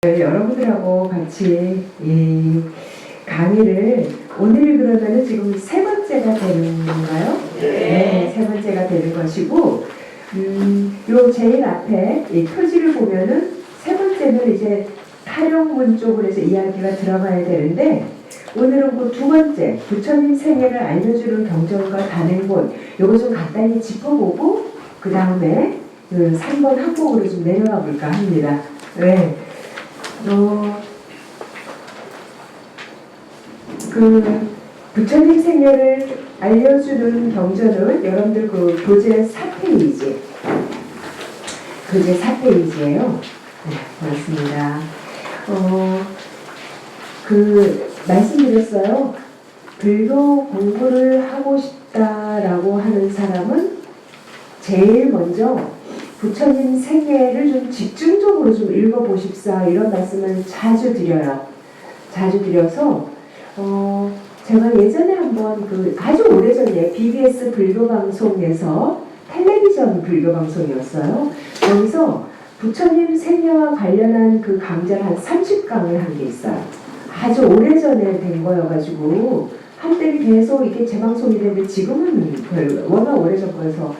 여러분들하고 같이 이 강의를 오늘이 그러면은 지금 세 번째가 되는 건가요? 네, 세 번째가 되는 것이고, 요 제일 앞에 이 표지를 보면은 세 번째는 이제 타령문 쪽으로 해서 이야기가 들어가야 되는데, 오늘은 그 두 번째 부처님 생애를 알려주는 경전과 단행본 요거 좀 간단히 짚어보고 그 다음에 그 3번 항목으로 좀 내려가 볼까 합니다. 네. 그 부처님 생애를 알려주는 경전은 여러분들 그 교재 4페이지 교재 4페이지예요. 네, 고맙습니다. 그 말씀드렸어요. 불교 공부를 하고 싶다라고 하는 사람은 제일 먼저 부처님 생애를 좀 집중적으로 좀 읽어보십사 이런 말씀을 자주 드려요. 자주 드려서 제가 예전에 한번 그 아주 오래전에 BBS 불교방송에서 텔레비전 불교방송이었어요. 여기서 부처님 생애와 관련한 그 강좌를 한 30강을 한 게 있어요. 아주 오래전에 된 거여가지고 한때 계속 이게 재방송이 되는데 지금은 워낙 오래전 거여서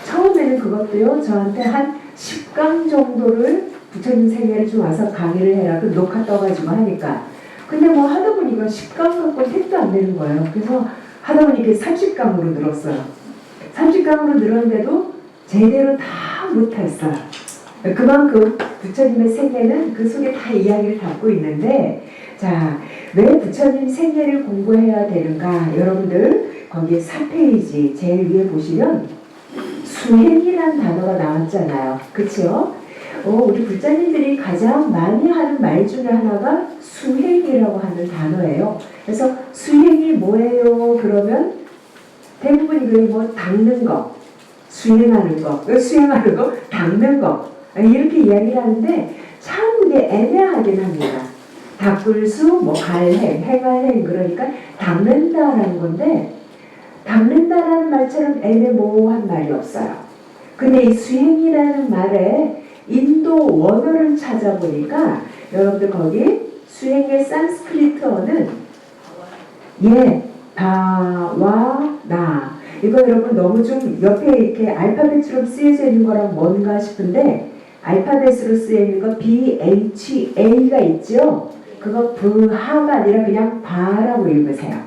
처음에는 그것도요 저한테 한 10강 정도를 부처님 생애를 좀 와서 강의를 해라 그 녹화 떠가지고 하니까 근데 뭐 하다 보니까 10강 갖고 택도 안 되는 거예요. 그래서 하다 보니까 30강으로 늘었어요. 30강으로 늘었는데도 제대로 다 못했어요. 그만큼 부처님의 생애는 그 속에 다 이야기를 담고 있는데 자, 왜 부처님 생애를 공부해야 되는가? 여러분들 거기 4페이지 제일 위에 보시면 수행이라는 단어가 나왔잖아요. 그쵸? 우리 불자님들이 가장 많이 하는 말 중에 하나가 수행이라고 하는 단어예요. 그래서 수행이 뭐예요? 그러면 대부분 이거 뭐 닦는 거, 수행하는 거, 닦는 거 이렇게 이야기를 하는데 참 그게 애매하긴 합니다. 닦을 수, 뭐 갈행, 행할행 그러니까 닦는다라는 건데 닦는다라는 말처럼 애매모호한 말이 없어요. 근데 이 수행이라는 말에 인도 원어를 찾아보니까 여러분들 거기 수행의 산스크리트어는 바와 나 이거 여러분 너무 좀 옆에 이렇게 알파벳처럼 쓰여져 있는 거랑 뭔가 싶은데 알파벳으로 쓰여 있는 거 BHA가 있죠? 그거 브하가 아니라 그냥 바라고 읽으세요.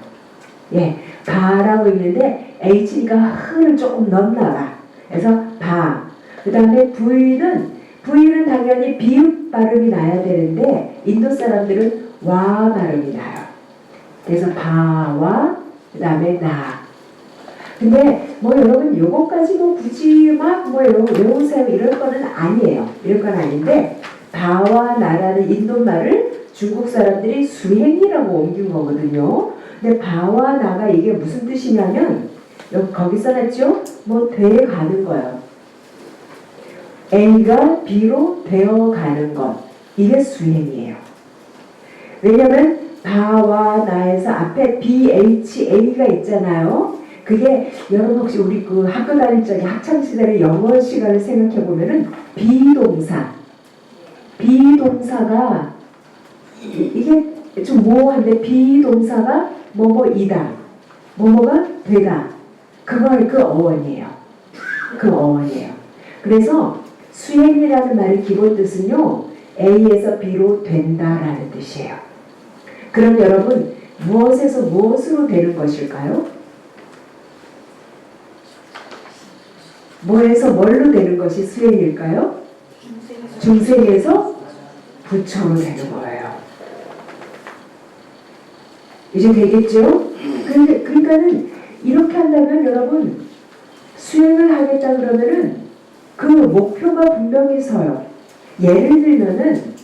예, 바라고 읽는데 H니까 흐를 조금 넣나 봐. 그래서 바. 그 다음에 V는 당연히 비읍 발음이 나야 되는데 인도 사람들은 와 발음이 나요. 그래서 바와 그 다음에 나. 근데 뭐 여러분 요거까지 뭐 굳이 막 뭐 외우세요 이럴 거는 아니에요. 이럴 건 아닌데 바와 나라는 인도말을 중국 사람들이 수행이라고 옮긴 거거든요. 근데 바와 나가 이게 무슨 뜻이냐면 여기 거기 써놨죠? 뭐 돼가는 거예요. A가 B로 되어가는 것. 이게 수행이에요. 왜냐면 바와 나에서 앞에 BHA가 있잖아요. 그게 여러분 혹시 우리 그 학교 다닐 적에 학창시절의 영어 시간을 생각해보면은 비동사가 이게 좀 모호한데 비동사가 뭐뭐이다 뭐뭐가 되다 그 어원이에요. 그 어원이에요. 그래서 수행이라는 말의 기본 뜻은요 A에서 B로 된다라는 뜻이에요. 그럼 여러분 무엇에서 무엇으로 되는 것일까요? 뭐에서 뭘로 되는 것이 수행일까요? 중생에서 부처로 되는 거예요. 이제 되겠죠? 그러니까는 이렇게 한다면 여러분 수행을 하겠다 그러면은 그 목표가 분명히 서요. 예를 들면은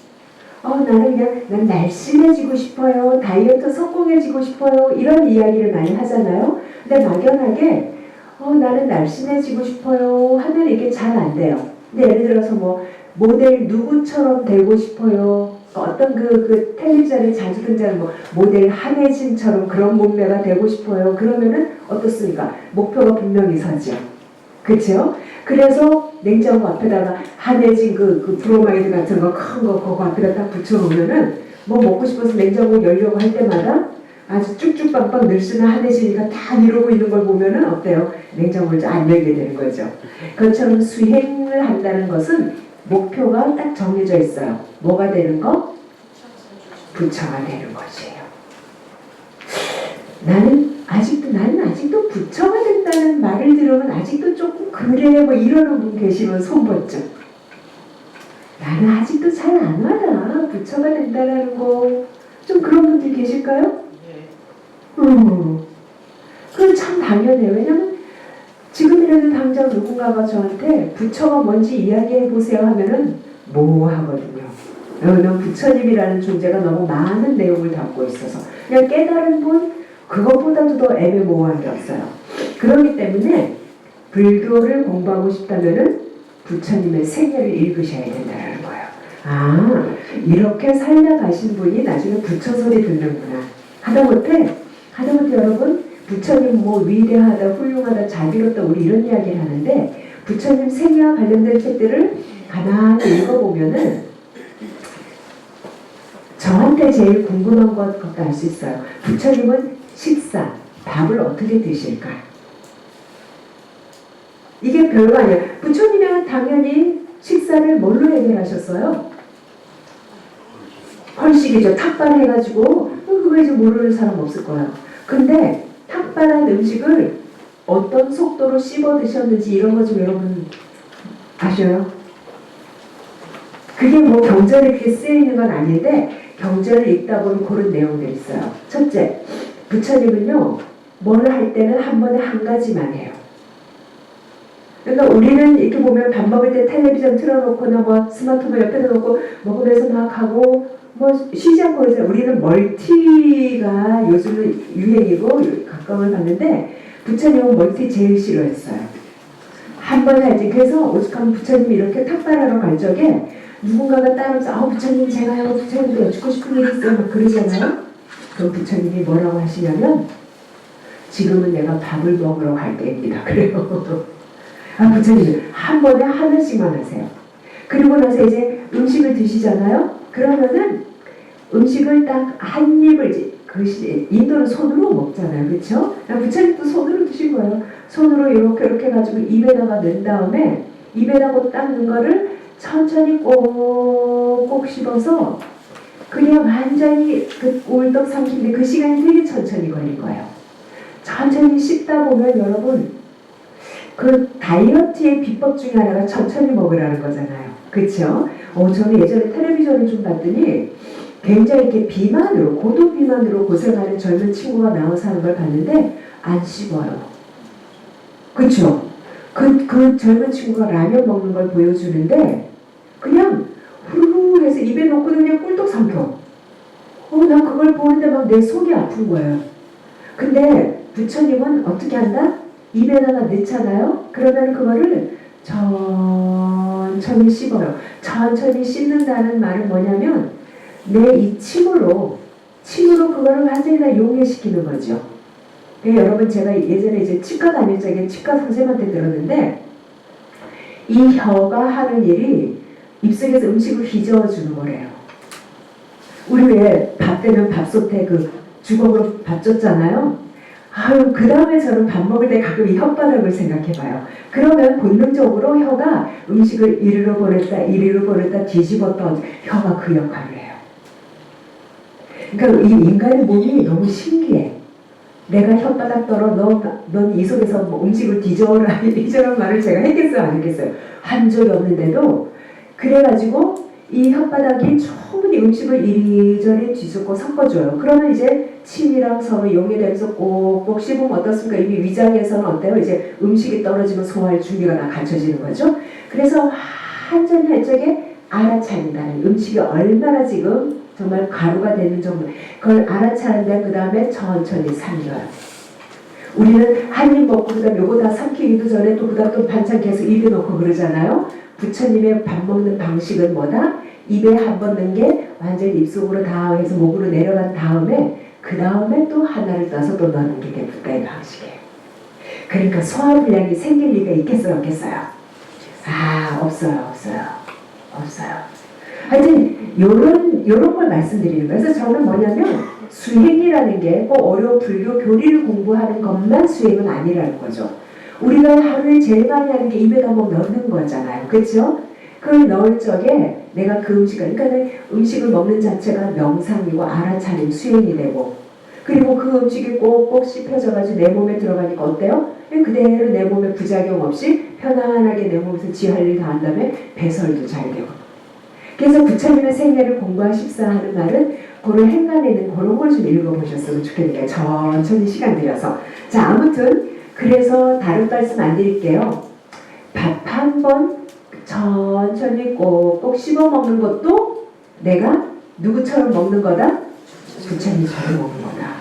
나는 난 날씬해지고 싶어요. 다이어트 성공해지고 싶어요. 이런 이야기를 많이 하잖아요. 근데 막연하게 나는 날씬해지고 싶어요 하면 이게 잘 안 돼요. 근데 예를 들어서 뭐 모델 누구처럼 되고 싶어요. 어떤 그 텔레비전에 자주 등장하는 뭐 모델 한혜진처럼 그런 몸매가 되고 싶어요. 그러면은 어떻습니까? 목표가 분명히 서죠. 그쵸? 그래서 냉장고 앞에다가 한해진 그 브로마이드 같은 거 큰 거 그거 앞에다 딱 붙여놓으면은 뭐 먹고 싶어서 냉장고 열려고 할 때마다 아주 쭉쭉 빵빵 늘씬한 한해지니까 다 이러고 있는 걸 보면은 어때요? 냉장고를 안 열게 되는 거죠. 그것처럼 수행을 한다는 것은 목표가 딱 정해져 있어요. 뭐가 되는 거? 부처가 되는 것이에요. 나는 아직도 부처가 된다는 말을 들으면 아직도 조금 그래 뭐 이러는 분 계시면 손 번쩍. 나는 아직도 잘 안 와라. 부처가 된다는 거. 좀 그런 분들 계실까요? 네. 그건 참 당연해요. 왜냐면 지금이라도 당장 누군가가 저한테 부처가 뭔지 이야기해 보세요 하면은 모호하거든요. 왜냐면 부처님이라는 존재가 너무 많은 내용을 담고 있어서 그냥 깨달은 분 그것보다도 더 애매모호한 게 없어요. 그렇기 때문에 불교를 공부하고 싶다면은 부처님의 생애를 읽으셔야 된다는 거예요. 아, 이렇게 살다가신 분이 나중에 부처 소리 듣는구나. 하다못해 여러분 부처님 뭐 위대하다, 훌륭하다, 자비롭다 우리 이런 이야기를 하는데 부처님 생애와 관련된 책들을 가만히 읽어보면은 저한테 제일 궁금한 것도 알 수 있어요. 부처님은 식사, 밥을 어떻게 드실까? 이게 별거 아니에요. 부처님은 당연히 식사를 뭘로 해결하셨어요? 헐식이죠. 탁발해가지고 그거 이제 모르는 사람 없을 거예요. 근데 탁발한 음식을 어떤 속도로 씹어 드셨는지 이런 거 좀 여러분 아셔요? 그게 뭐 경전에 그렇게 쓰여있는 건 아닌데 경전을 읽다 보면 그런 내용들이 있어요. 첫째, 부처님은요 뭘 할 때는 한 번에 한 가지만 해요. 그러니까 우리는 이렇게 보면 밥 먹을 때 텔레비전 틀어놓거나 뭐 스마트폰 옆에다 놓고 먹으면서 막 하고 뭐 쉬지 않고 그러잖아요. 우리는 멀티가 요즘은 유행이고 각광을 받는데 부처님은 멀티 제일 싫어했어요. 한 번에 할지. 그래서 오죽하면 부처님이 이렇게 탁발하러 갈 적에 누군가가 따라서 부처님 제가요 부처님도 여쭙고 싶은 일이 있어요 막 그러잖아요. 그럼 부처님이 뭐라고 하시냐면 지금은 내가 밥을 먹으러 갈 때입니다. 그래요. 부처님 한 번에 하나씩만 하세요. 그리고 나서 이제 음식을 드시잖아요. 그러면은 음식을 딱 한 입을 인도는 손으로 먹잖아요. 그렇죠? 부처님도 손으로 드신 거예요. 손으로 이렇게 해가지고 입에다가 넣은 다음에 입에다가 딱 넣은 거를 천천히 꼭꼭 씹어서 그냥 완전히 그 울떡 삼키는데 그 시간이 되게 천천히 걸린 거예요. 천천히 씹다 보면 여러분 그 다이어트의 비법 중에 하나가 천천히 먹으라는 거잖아요. 그렇죠? 저는 예전에 텔레비전을 좀 봤더니 굉장히 이렇게 비만으로 고도 비만으로 고생하는 젊은 친구가 나와서 하는 걸 봤는데 안 씹어요. 그렇죠? 그 젊은 친구가 라면 먹는 걸 보여주는데 그냥 후루룩 해서 입에 넣고 그냥 꿀떡 삼켜. 난 그걸 보는데 막 내 속이 아픈 거예요. 근데 부처님은 어떻게 한다? 입에다가 넣잖아요. 그러면 그거를 천천히 씹어요. 천천히 씹는다는 말은 뭐냐면 내 이 침으로 그거를 완전히 다 용해시키는 거죠. 그러니까 여러분 제가 예전에 이제 치과 다닐 적에 치과 선생님한테 들었는데 이 혀가 하는 일이 입속에서 음식을 휘저어 주는 거래요. 우리 왜 밥 되면 밥솥에 그 주걱으로 밥 줬잖아요. 그 다음에 저는 밥 먹을 때 가끔 이 혓바닥을 생각해봐요. 그러면 본능적으로 혀가 음식을 이리로 보냈다 뒤집었다 혀가 그 역할을 해요. 그러니까 이 인간의 몸이 너무 신기해. 내가 혓바닥 떨어 넌 이 속에서 뭐 음식을 뒤져라 이런 말을 제가 했겠어요 안 했겠어요? 한 적이 없는데도 그래가지고 이 혓바닥이 충분히 음식을 이리저리 뒤섞고 섞어줘요. 그러면 이제 침이랑 서로 용해되면서 꼭꼭 씹으면 어떻습니까? 이미 위장에서는 어때요? 이제 음식이 떨어지면 소화할 준비가 다 갖춰지는 거죠. 그래서 완전히 할 적에 알아차린다는 음식이 얼마나 지금 정말 가루가 되는 정도 그걸 알아차린다. 그 다음에 천천히 삼켜요. 우리는 한 입 먹고 그다음 요거 다 삼키기도 전에 또 그다음 또 반찬 계속 입에 넣고 그러잖아요. 부처님의 밥 먹는 방식은 뭐다? 입에 한 번 넣은 게 완전히 입속으로 다 해서 목으로 내려간 다음에 그 다음에 또 하나를 따서 또 넣는 게 부다의 방식이에요. 그러니까 소화불량이 생길 리가 있겠어요, 없겠어요? 없어요. 하여튼 요런 걸 말씀드리는 거예요. 그래서 저는 뭐냐면 수행이라는 게 꼭 어려운 불교 교리를 공부하는 것만 수행은 아니라는 거죠. 우리가 하루에 제일 많이 하는 게 입에 한번 넣는 거잖아요. 그렇죠? 그걸 넣을 적에 내가 그 음식을, 그러니까 음식을 먹는 자체가 명상이고 알아차림 수행이 되고, 그리고 그 음식이 꼭꼭 씹혀져가지고 내 몸에 들어가니까 어때요? 그대로 내 몸에 부작용 없이 편안하게 내 몸에서 지 할 일 다 한 다음에 배설도 잘 되고. 그래서 부처님의 생애를 공부하십사 하는 말은 그걸 행간에는 그런 걸 좀 읽어보셨으면 좋겠네요. 천천히 시간 들여서. 자, 아무튼 그래서 다른 말씀 안 드릴게요. 밥 한 번 천천히 꼭꼭 씹어 먹는 것도 내가 누구처럼 먹는 거다? 부처님처럼 먹는 거다.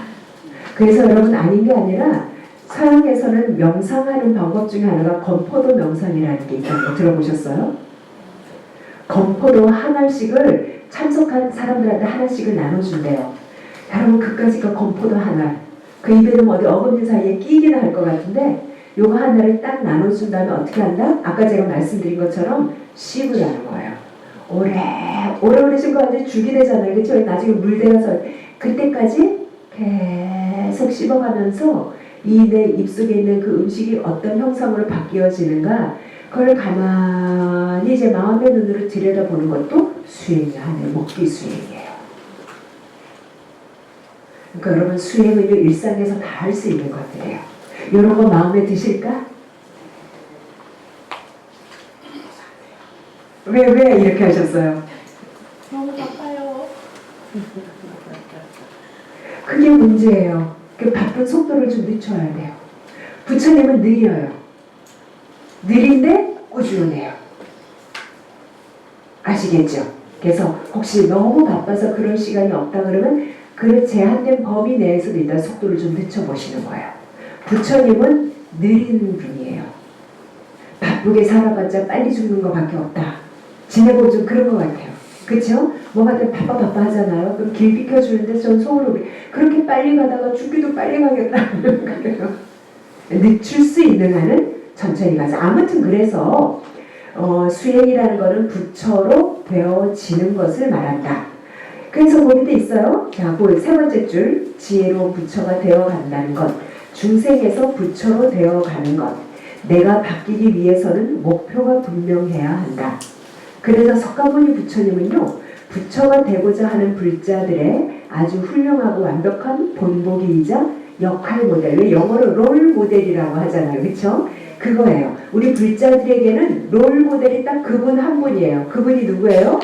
그래서 여러분 아닌 게 아니라 서양에서는 명상하는 방법 중에 하나가 건포도 명상이라는 게 있다는 거 들어보셨어요? 건포도 하나씩을 참석한 사람들한테 하나씩을 나눠준대요. 여러분 그까짓 건포도 하나 그 입에는 어디 어금니 사이에 끼기는 할 것 같은데 요거 하나를 딱 나눠준 다음에 어떻게 한다? 아까 제가 말씀드린 것처럼 씹으라는 거예요. 오래 씹고 완전히 죽이 되잖아요. 그렇죠? 나중에 물대어서 그때까지 계속 씹어가면서 이 내 입속에 있는 그 음식이 어떤 형상으로 바뀌어지는가 그걸 가만히 이제 마음의 눈으로 들여다보는 것도 수행이 하는 먹기 수행이에요. 그러니까 여러분 수행은 일상에서 다 할 수 있는 것들이에요. 이런 거 마음에 드실까? 왜 이렇게 하셨어요? 너무 바빠요. 그게 문제예요. 그 바쁜 속도를 좀 늦춰야 돼요. 부처님은 느려요. 느린데 꾸준해요. 아시겠죠? 그래서 혹시 너무 바빠서 그럴 시간이 없다 그러면 그 제한된 범위 내에서도 일단 속도를 좀 늦춰보시는 거예요. 부처님은 느린 분이에요. 바쁘게 살아봤자 빨리 죽는 것밖에 없다. 지내보면 좀 그런 것 같아요. 그쵸? 뭐가 좀 바빠 하잖아요. 그럼 길 비켜주는데 전 속으로 그렇게 빨리 가다가 죽기도 빨리 가겠다는 거예요. 늦출 수 있는 한은 천천히 가자. 아무튼 그래서 수행이라는 것은 부처로 되어지는 것을 말한다. 그래서 거기도 있어요. 자, 세 번째 줄 지혜로운 부처가 되어간다는 것. 중생에서 부처로 되어가는 것. 내가 바뀌기 위해서는 목표가 분명해야 한다. 그래서 석가모니 부처님은요. 부처가 되고자 하는 불자들의 아주 훌륭하고 완벽한 본보기이자 역할 모델. 왜 영어로 롤 모델이라고 하잖아요. 그렇죠? 그거예요. 우리 불자들에게는 롤 모델이 딱 그분 한 분이에요. 그분이 누구예요?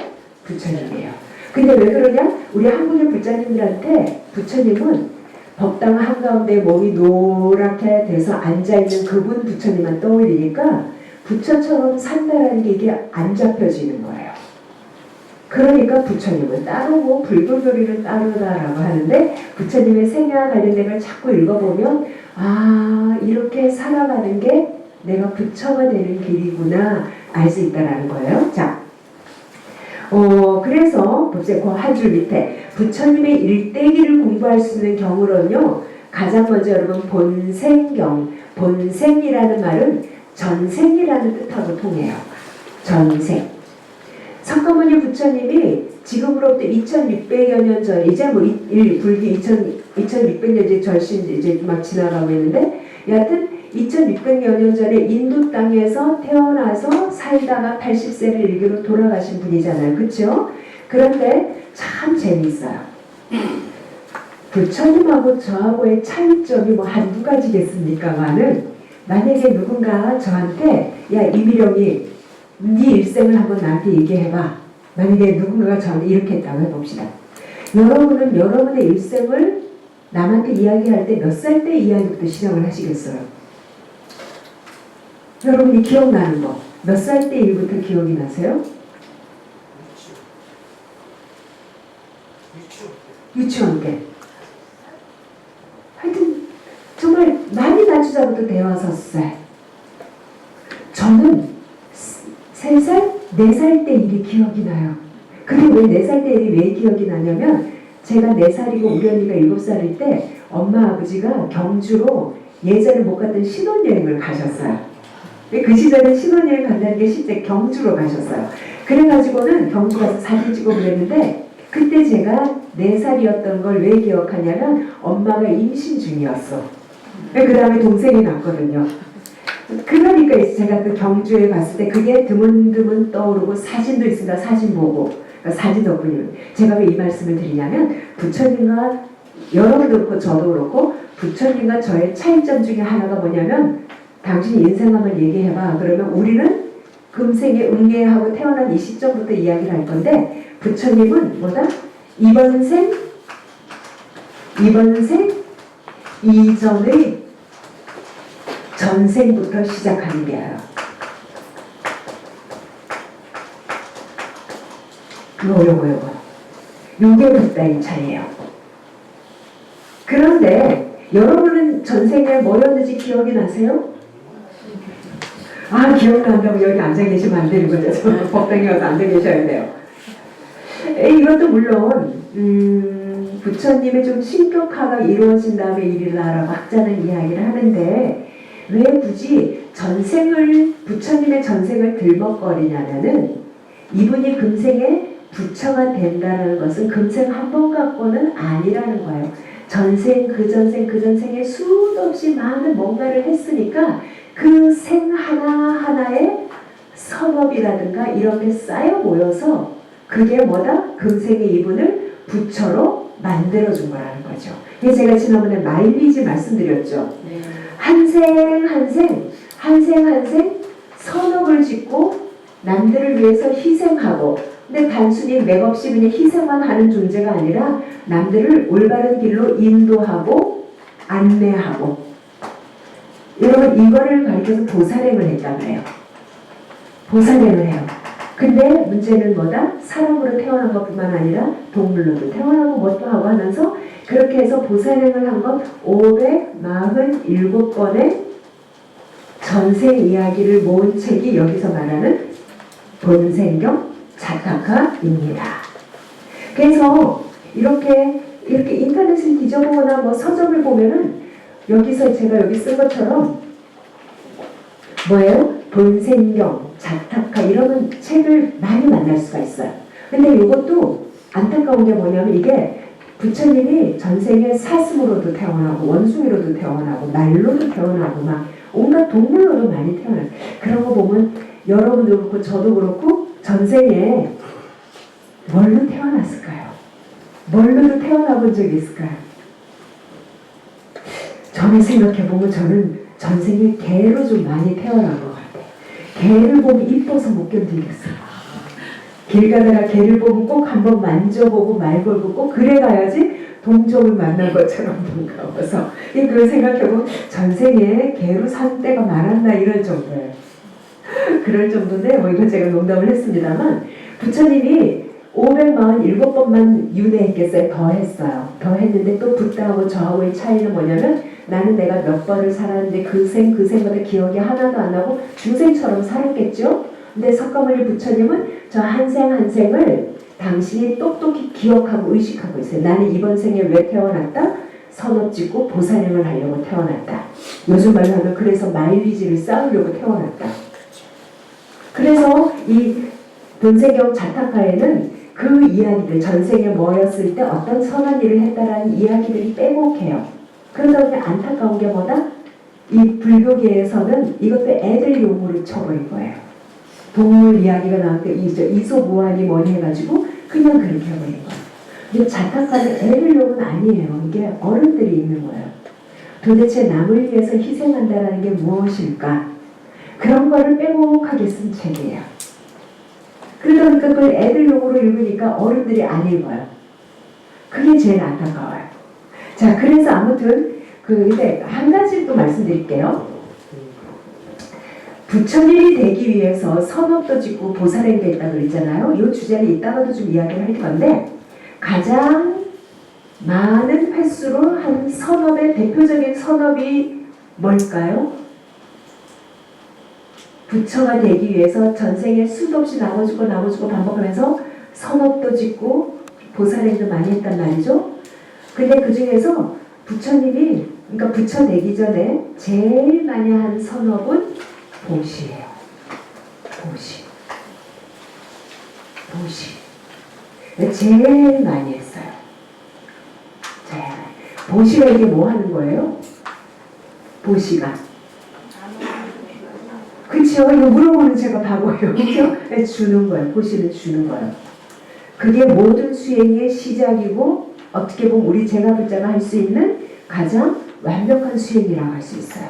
부처님이에요. 근데 왜 그러냐? 우리 한국의 불자님들한테 부처님은 법당 한가운데 몸이 노랗게 돼서 앉아있는 그분 부처님만 떠올리니까 부처처럼 산다라는 게 이게 안 잡혀지는 거예요. 그러니까 부처님은 따로고 불교교리는 따로다라고 하는데 부처님의 생애와 관련된 걸 자꾸 읽어보면 이렇게 살아가는 게 내가 부처가 되는 길이구나 알 수 있다라는 거예요. 자, 그래서 보세요. 그 한 줄 밑에 부처님의 일대기를 공부할 수 있는 경우로는요. 가장 먼저 여러분 본생경, 본생이라는 말은 전생이라는 뜻하고 통해요. 전생. 석가모니 부처님이 지금으로부터 2600여 년 전, 이제 불기 2600년 절신 이제 막 지나가고 있는데, 여하튼 2600여 년 전에 인도 땅에서 태어나서 살다가 80세를 일기로 돌아가신 분이잖아요. 그렇죠? 그런데 참 재미있어요. 부처님하고 저하고의 차이점이 뭐 한두 가지겠습니까만은 만약에 누군가 저한테 야 이미령이 네 일생을 한번 나한테 얘기해봐. 만약에 누군가가 저한테 이렇게 했다고 해봅시다. 여러분은 여러분의 일생을 남한테 이야기할 때 몇 살 때 이야기부터 시작을 하시겠어요? 여러분이 기억나는 거 몇 살 때 일부터 기억이 나세요? 유치원 때. 하여튼 정말 많이 낮추자부터 대화서 6살. 저는 3살, 4살 때 일이 기억이 나요. 그게 왜 4살 때 일이 왜 기억이 나냐면 제가 4살이고 우리 언니가 7살일 때 엄마 아버지가 경주로 예전에 못 갔던 신혼여행을 가셨어요. 그 시절에 신혼여행 간다는 게 실제 경주로 가셨어요. 그래가지고는 경주 가서 사진 찍고 그랬는데 그때 제가 4살이었던 걸 왜 기억하냐면 엄마가 임신 중이었어. 그 다음에 동생이 낳거든요. 그러니까 이제 제가 그 경주에 갔을 때 그게 드문드문 떠오르고 사진도 있습니다. 사진 보고. 그러니까 사진 덕분이에요. 제가 왜 이 말씀을 드리냐면 부처님과 여러분도 그렇고 저도 그렇고 부처님과 저의 차이점 중에 하나가 뭐냐면 당신이 인생 한번 얘기해봐. 그러면 우리는 금생에 응애하고 태어난 이 시점부터 이야기를 할 건데 부처님은 뭐다? 이번 생 이전의 전생부터 시작하는 게야. 요게 불다이 차이에요. 그런데 여러분은 전생에 뭐였는지 기억이 나세요? 아, 기억난다고 여기 앉아 계시면 안 되는 거죠. 저는 법당에 와서 앉아 계셔야 돼요. 이것도 물론 부처님의 좀 신격화가 이루어진 다음에 일이라고 학자는 이야기를 하는데 왜 굳이 부처님의 전생을 들먹거리냐면은 이분이 금생에 부처가 된다는 것은 금생 한 번 갖고는 아니라는 거예요. 전생, 그 전생에 수도 없이 많은 뭔가를 했으니까 그 생 하나하나에 선업이라든가 이런 게 쌓여 모여서 그게 뭐다? 금생의 이분을 부처로 만들어준 거라는 거죠. 그래서 제가 지난번에 마일리지 말씀드렸죠. 네. 한생 선업을 짓고 남들을 위해서 희생하고 근데 단순히 맥없이 그냥 희생만 하는 존재가 아니라 남들을 올바른 길로 인도하고 안내하고 여러분 이거를 가리켜서 보살행을 했단 말이에요. 보살행을 해요. 근데 문제는 뭐다? 사람으로 태어난 것뿐만 아니라 동물로도 태어나고 뭣도 하고 하면서 그렇게 해서 보살행을 한 건 547번의 전생 이야기를 모은 책이 여기서 말하는 본생경 자타카입니다. 그래서 이렇게 인터넷을 뒤져보거나 뭐 서점을 보면은 여기서 제가 여기 쓴 것처럼 뭐예요? 본생경, 자타카 이런 책을 많이 만날 수가 있어요. 근데 이것도 안타까운 게 뭐냐면 이게 부처님이 전생에 사슴으로도 태어나고 원숭이로도 태어나고 날로도 태어나고 막 온갖 동물로도 많이 태어나요. 그런 거 보면 여러분도 그렇고 저도 그렇고 전생에 뭘로 태어났을까요? 뭘로도 태어나본 적이 있을까요? 저는 생각해보면 저는 전생에 개로 좀 많이 태어난 것 같아요. 개를 보면 이뻐서 못 견디겠어요. 길 가다가 개를 보면 꼭 한번 만져보고 말 걸고 꼭 그래 가야지 동족을 만난 것처럼 반가워서 그걸 생각해보면 전생에 개로 산 때가 많았나 이럴 정도예요. 그럴 정도인데 뭐 이건 제가 농담을 했습니다만 부처님이 547번만 윤회했겠어요? 더 했어요. 더 했는데 또 붓다하고 저하고의 차이는 뭐냐면 나는 내가 몇 번을 살았는데 그 생마다 기억이 하나도 안 나고 중생처럼 살았겠죠? 근데 석가모니 부처님은 저 한 생을 당신이 똑똑히 기억하고 의식하고 있어요. 나는 이번 생에 왜 태어났다? 선업 짓고 보살행을 하려고 태어났다. 요즘 말로 하면 그래서 마일리지를 쌓으려고 태어났다. 그래서 이 본생경 자타카에는 그 이야기들, 전생에 뭐였을 때 어떤 선한 일을 했다라는 이야기들이 빼곡해요. 그러다 보니 안타까운 게 뭐다? 이 불교계에서는 이것도 애들 용어를 쳐버린 거예요. 동물 이야기가 나왔는데 이소무한이 뭐니 해가지고 그냥 그렇게 해버린 거예요. 근데 자타카는 애들 용어는 아니에요. 이게 어른들이 있는 거예요. 도대체 남을 위해서 희생한다라는 게 무엇일까? 그런 거를 빼곡하게 쓴 책이에요. 그러다 보니까 그걸 애들 용어로 읽으니까 어른들이 안 읽어요. 그게 제일 안타까워요. 자, 그래서 아무튼 근데 한 가지 또 말씀드릴게요. 부처님이 되기 위해서 선업도 짓고 보살행도 했다고 그랬잖아요. 이 주제는 이따가도 좀 이야기를 할 건데 가장 많은 횟수로 한 선업의 대표적인 선업이 뭘까요? 부처가 되기 위해서 전생에 수도 없이 나눠주고 반복하면서 선업도 짓고 보살행도 많이 했단 말이죠. 근데 그 중에서 부처님이 그러니까 부처되기 전에 제일 많이 한 선업은 보시예요. 보시. 보시. 제일 많이 했어요. 제일 많이. 보시가 이게 뭐 하는 거예요? 보시가. 그쵸? 이거 물어보는 제가 바보예요. 그쵸? 네, 주는 거예요. 보시는 주는 거예요. 그게 모든 수행의 시작이고 어떻게 보면 우리 제가불자가 할 수 있는 가장 완벽한 수행이라고 할 수 있어요.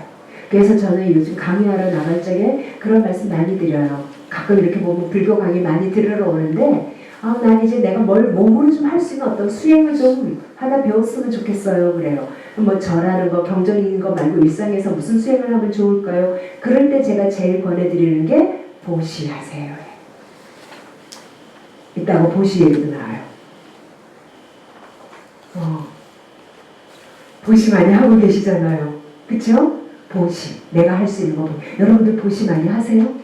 그래서 저는 요즘 강의하러 나갈 적에 그런 말씀 많이 드려요. 가끔 이렇게 보면 불교 강의 많이 들으러 오는데 난 이제 내가 뭘 몸으로 좀 할 수 있는 어떤 수행을 좀 하나 배웠으면 좋겠어요. 그래요. 뭐 절하는 거, 경전인 거 말고 일상에서 무슨 수행을 하면 좋을까요? 그럴 때 제가 제일 권해드리는 게 보시하세요. 이따가 보시 얘기도 나와요. 보시 많이 하고 계시잖아요. 그쵸? 보시. 내가 할 수 있는 거. 여러분들 보시 많이 하세요?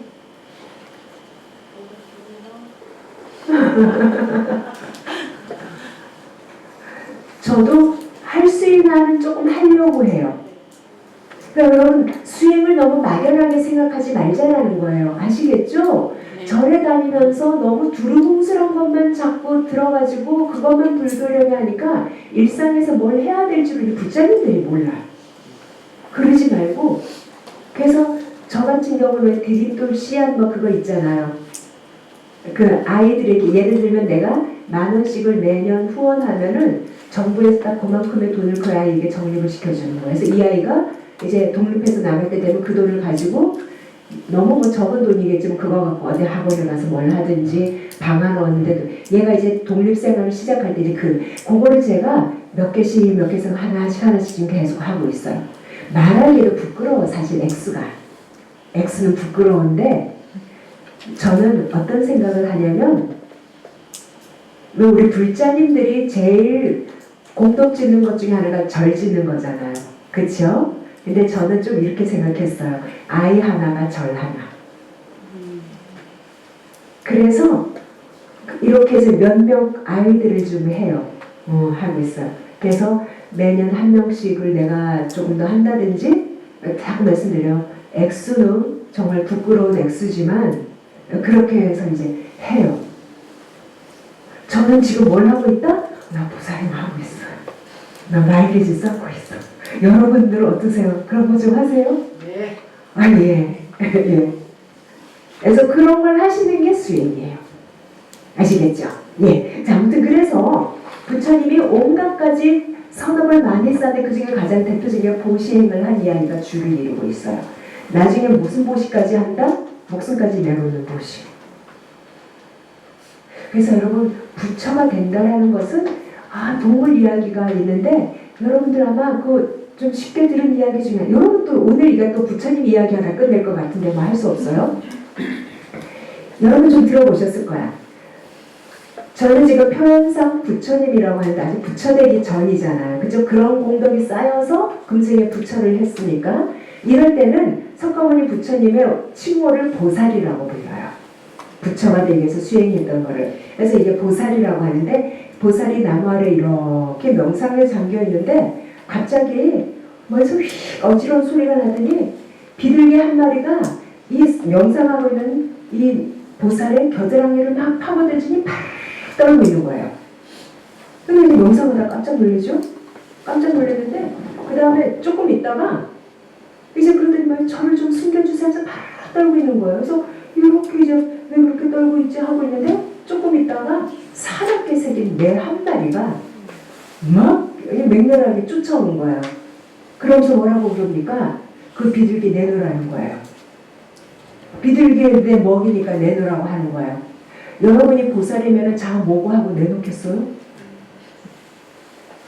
저도 할 수 있는 한은 조금 하려고 해요. 그러니까 여러분 수행을 너무 막연하게 생각하지 말자라는 거예요. 아시겠죠? 네. 절에 다니면서 너무 두루뭉술한 것만 자꾸 들어가지고 그것만 불교려니 하니까 일상에서 뭘 해야 될지 우리 부자님들이 몰라. 그러지 말고 그래서 저 같은 경우는 왜 드림돌 씨앗 뭐 그거 있잖아요. 그 아이들에게 예를 들면 내가 10,000원씩을 매년 후원하면은 정부에서 딱 그만큼의 돈을 그 아이에게 적립을 시켜주는 거예요. 그래서 이 아이가 이제 독립해서 나갈 때 되면 그 돈을 가지고 너무 뭐 적은 돈이겠지만 그거 갖고 어디 학원에 가서 뭘 하든지 방 하나 얻는데도 얘가 이제 독립생활을 시작할 때 이제 그거를 제가 몇 개씩 하나씩 지금 계속 하고 있어요. 말하기도 부끄러워 사실 X는 부끄러운데 저는 어떤 생각을 하냐면 왜 우리 불자님들이 제일 공덕 짓는 것 중에 하나가 절 짓는 거잖아요. 그쵸? 근데 저는 좀 이렇게 생각했어요. 아이 하나가 절 하나. 그래서 이렇게 해서 몇 명 아이들을 좀 해요. 하고 있어요. 그래서 매년 한 명씩을 내가 조금 더 한다든지 자꾸 말씀드려요. 액수는 정말 부끄러운 액수지만 그렇게 해서 이제 해요. 저는 지금 뭘 하고 있다? 나 보살림 하고 있어요. 나 날개짓 쌓고 있어. 여러분들 어떠세요? 그런 거 좀 하세요? 네. 예. 예. 그래서 그런 걸 하시는 게 수행이에요. 아시겠죠? 예. 자, 아무튼 그래서 부처님이 온갖 가지 선업을 많이 쌓는데 그 중에 가장 대표적인 게 보시행을 한 이야기가 줄을 이루고 있어요. 나중에 무슨 보시까지 한다? 목숨까지 내놓는 보시. 그래서 여러분 부처가 된다라는 것은 동물 이야기가 있는데 여러분들 아마 그 좀 쉽게 들은 이야기 중에 여러분도 오늘 이거 또 부처님 이야기 하나 끝낼 것 같은데 뭐 할 수 없어요? 여러분 좀 들어보셨을 거야. 저는 지금 표현상 부처님이라고 하는데 아직 부처되기 전이잖아요. 그죠? 그런 공덕이 쌓여서 금생에 부처를 했으니까 이럴 때는 석가모니 부처님의 칭호를 보살이라고 불러요. 부처가 되기 위해서 수행했던 거를. 그래서 이게 보살이라고 하는데 보살이 나무 아래 이렇게 명상에 잠겨 있는데 갑자기 멀리서 휙 어지러운 소리가 나더니 비둘기 한 마리가 이 명상하고 있는 이 보살의 겨드랑이를 막 파고들더니 팍 떨고 있는 거예요. 그러면 이제 명상하다 깜짝 놀라죠? 깜짝 놀랐는데 그 다음에 조금 있다가 이제 그러더니 막 저를 좀 숨겨주세요 해서 팍 떨고 있는 거예요. 그래서 이렇게 이제 왜 그렇게 떨고 있지 하고 있는데 조금 있다가 사납게 생긴 매 한 마리가 막 맹렬하게 쫓아오는 거예요. 그러면서 뭐라고 그럽니까? 그 비둘기 내놓으라는 거예요. 비둘기에 먹이니까 내놓으라고 하는 거예요. 여러분이 보살이면 자 뭐고 하고 내놓겠어요?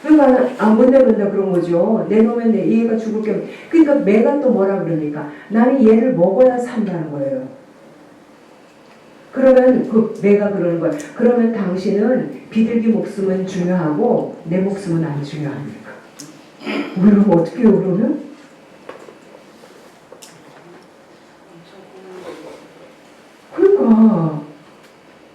그러니까 못 내놓는다 그런 거죠. 내놓으면 얘가 죽을 게. 그러니까 매가 또 뭐라 그러니까 나는 얘를 먹어야 산다는 거예요. 그러면 그 매가 그러는 거예요. 그러면 당신은 비둘기 목숨은 중요하고 내 목숨은 안 중요합니까? 그러면 어떻게 해요 그러면?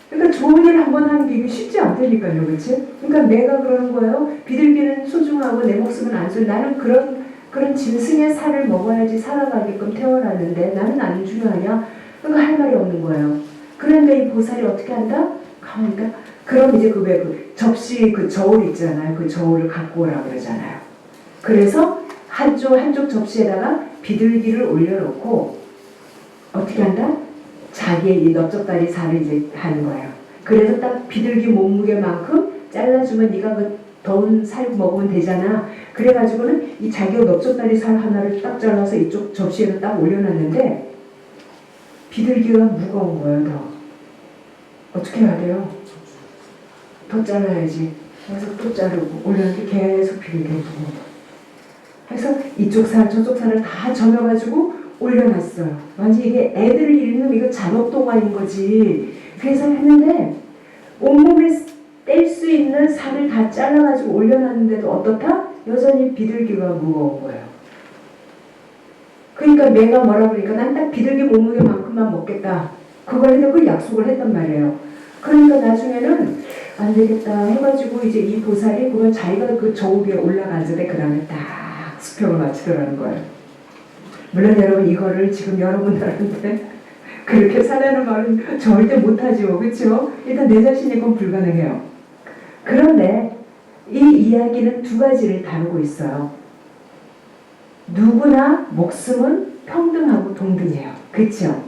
그러니까 좋은 일 한 번 하는 게 이게 쉽지 않다니까요. 그렇지? 그러니까 내가 그러는 거예요. 비둘기는 소중하고 내 목숨은 안 소중해. 나는 그런 그런 짐승의 살을 먹어야지 살아가게끔 태어났는데 나는 안 중요하냐? 그러니까 할 말이 없는 거예요. 그런데 이 보살이 어떻게 한다? 가만히까 그럼 이제 그 접시 그 저울 있잖아요. 그 저울을 갖고 오라 그러잖아요. 그래서 한쪽 접시에다가 비둘기를 올려놓고 어떻게 한다? 자기의 이 넓적다리 살을 이제 하는 거예요. 그래서 딱 비둘기 몸무게만큼 잘라주면 네가 그 더운 살 먹으면 되잖아. 그래가지고는 이 자기가 넓적다리 살 하나를 딱 잘라서 이쪽 접시에다 딱 올려놨는데 비둘기가 무거운 거예요. 더 어떻게 해야 돼요? 더 잘라야지. 그래서 또 자르고 올려놓기 계속 비둘기가 무거워. 그래서 이쪽 살 저쪽 살을 다 점여가지고 올려놨어요. 완전 이게 애들을 잃는 이거 잔혹동화인 거지. 그래서 했는데 온몸에 뗄 수 있는 살을 다 잘라가지고 올려놨는데도 어떻다? 여전히 비둘기가 무거운 거예요. 그러니까 내가 뭐라 그러니까 난 딱 비둘기 몸무게만큼만 먹겠다. 그걸 해도 그 약속을 했단 말이에요. 그러니까 나중에는 안 되겠다 해가지고 이제 이 보살이 그걸 자기가 그 저울 위에 올라가는데 그 다음에 딱 수평을 맞추더라는 거예요. 물론 여러분 이거를 지금 여러분들한테 그렇게 살라는 말은 절대 못하죠. 그렇죠? 일단 내 자신이 그건 불가능해요. 그런데 이 이야기는 두 가지를 다루고 있어요. 누구나 목숨은 평등하고 동등해요. 그렇죠?